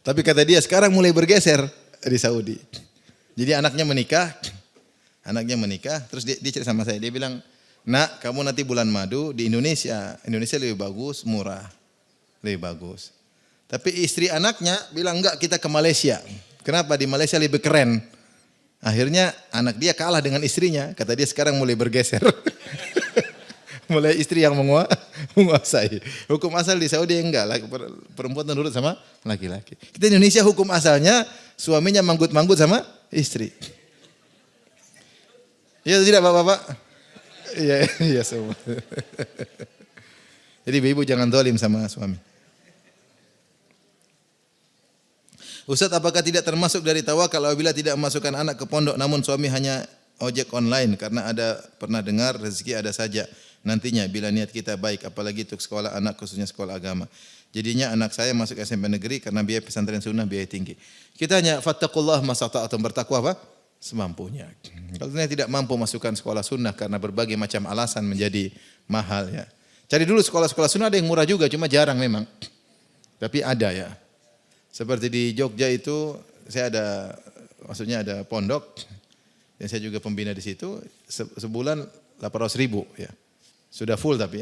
Tapi kata dia sekarang mulai bergeser di Saudi. Jadi anaknya menikah, terus dia cerita sama saya, dia bilang, nak kamu nanti bulan madu di Indonesia lebih bagus, murah, lebih bagus. Tapi istri anaknya bilang enggak, kita ke Malaysia. Kenapa? Di Malaysia lebih keren. Akhirnya anak dia kalah dengan istrinya, kata dia sekarang mulai bergeser. Mulai istri yang menguasai. Hukum asal di Saudi enggak, perempuan nurut sama laki-laki. Kita di Indonesia hukum asalnya suaminya manggut-manggut sama istri. Iya tidak Bapak-bapak? Iya semua. Jadi ibu jangan zalim sama suami. Ustaz, apakah tidak termasuk dari tawakal apabila tidak memasukkan anak ke pondok namun suami hanya ojek online karena ada pernah dengar rezeki ada saja nantinya bila niat kita baik, apalagi untuk sekolah anak khususnya sekolah agama. Jadinya anak saya masuk SMP negeri karena biaya pesantren sunnah biaya tinggi. Kita hanya fattaqullah masata'atum, bertakwa apa? semampunya. Kalau ternyata tidak mampu masukkan sekolah sunnah karena berbagai macam alasan menjadi mahal ya. Cari dulu sekolah-sekolah sunnah, ada yang murah juga, cuma jarang memang. Tapi ada ya. Seperti di Jogja itu saya maksudnya ada pondok, dan saya juga pembina di situ, sebulan 800.000 ya. Sudah full tapi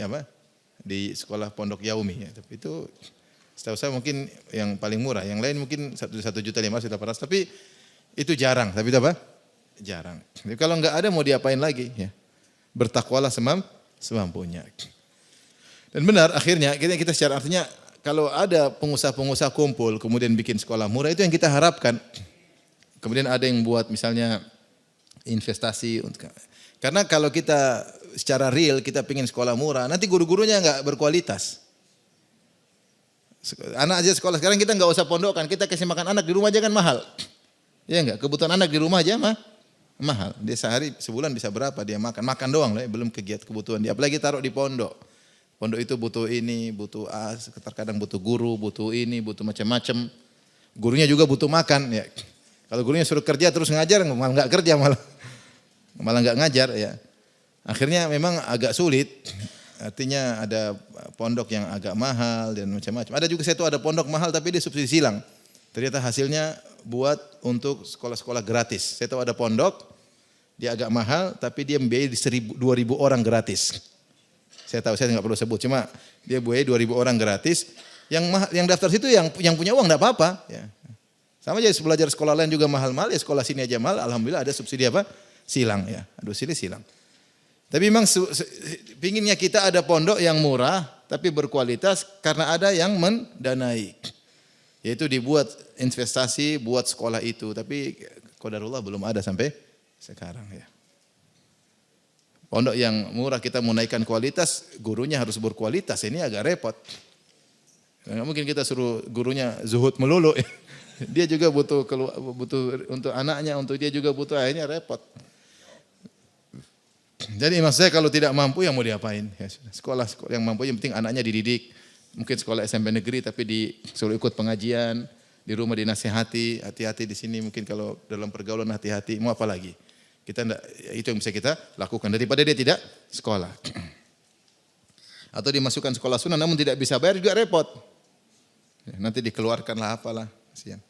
di sekolah pondok Yaumi ya. Tapi itu setahu saya mungkin yang paling murah, yang lain mungkin 1.500.000, tapi itu jarang. Tapi itu jarang. Jadi kalau enggak ada mau diapain lagi ya. Bertakwalah semampunya. Dan benar akhirnya kita secara artinya kalau ada pengusaha-pengusaha kumpul kemudian bikin sekolah murah, itu yang kita harapkan. Kemudian ada yang buat misalnya investasi karena kalau kita secara real kita pingin sekolah murah, nanti guru-gurunya enggak berkualitas. Anak aja sekolah sekarang kita enggak usah pondokan, kita kasih makan anak di rumah aja kan mahal. Ya enggak, kebutuhan anak di rumah aja mahal. Dia sebulan bisa berapa dia makan doang lah, belum kebutuhan dia. Apalagi taruh di pondok. Pondok itu butuh ini, butuh terkadang butuh guru, butuh ini, butuh macam-macam. Gurunya juga butuh makan ya. Kalau gurunya suruh kerja terus ngajar, malah enggak kerja malah enggak ngajar ya. Akhirnya memang agak sulit. Artinya ada pondok yang agak mahal dan macam-macam. Ada juga saya tahu ada pondok mahal tapi dia subsidi silang. Ternyata hasilnya buat untuk sekolah-sekolah gratis. Saya tahu ada pondok, dia agak mahal tapi dia membiayai 1.000-2.000 orang gratis. Saya tahu, saya nggak perlu sebut, cuma dia biayai 2.000 orang gratis. Yang daftar situ yang punya uang nggak apa-apa. Ya. Sama aja belajar sekolah lain juga mahal-mahal, ya sekolah sini aja mahal. Alhamdulillah ada subsidi silang ya, aduh sini silang. Tapi memang pinginnya kita ada pondok yang murah tapi berkualitas karena ada yang mendanai. Yaitu dibuat investasi buat sekolah itu, tapi qadarullah belum ada sampai sekarang ya. Pondok yang murah kita mau naikkan kualitas, gurunya harus berkualitas, ini agak repot. Nggak mungkin kita suruh gurunya zuhud melulu. Dia juga butuh untuk anaknya, untuk dia juga butuh, akhirnya repot. Jadi maksud saya kalau tidak mampu yang mau diapain? Ya, sekolah yang mampu yang penting anaknya dididik. Mungkin sekolah SMP negeri tapi disuruh ikut pengajian, di rumah dinasihati, hati-hati di sini mungkin kalau dalam pergaulan hati-hati, mau apa lagi? Itu yang bisa kita lakukan daripada dia tidak sekolah. Atau dimasukkan sekolah sunnah namun tidak bisa bayar juga repot. Ya, nanti dikeluarkanlah apalah, kasihan.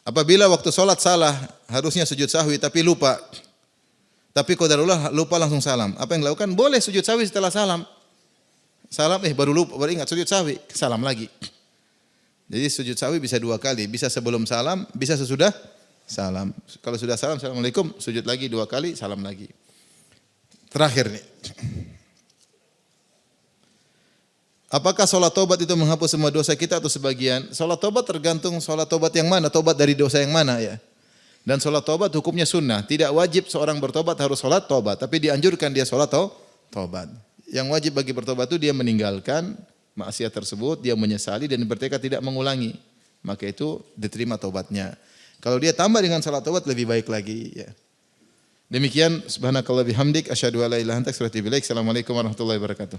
Apabila waktu sholat salah, harusnya sujud sahwi tapi lupa. Tapi qadarullah lupa langsung salam. Apa yang dilakukan? Boleh sujud sahwi setelah salam. Salam baru lupa, baru ingat sujud sahwi, salam lagi. Jadi sujud sahwi bisa 2 kali, bisa sebelum salam, bisa sesudah salam. Kalau sudah salam, assalamualaikum, sujud lagi 2 kali, salam lagi. Terakhir nih. Apakah sholat tobat itu menghapus semua dosa kita atau sebagian? Sholat tobat tergantung sholat tobat yang mana, tobat dari dosa yang mana ya. Dan sholat tobat hukumnya sunnah. Tidak wajib seorang bertobat harus sholat tobat, tapi dianjurkan dia sholat tobat. Yang wajib bagi bertobat itu dia meninggalkan maksiat tersebut, dia menyesali dan bertekad tidak mengulangi. Maka itu diterima tobatnya. Kalau dia tambah dengan salat taubat lebih baik lagi ya. Demikian subhanakallah bihamdik asyhadu an la ilaha illa anta astaghfiruka wa atubu ilaik. Assalamualaikum warahmatullahi wabarakatuh.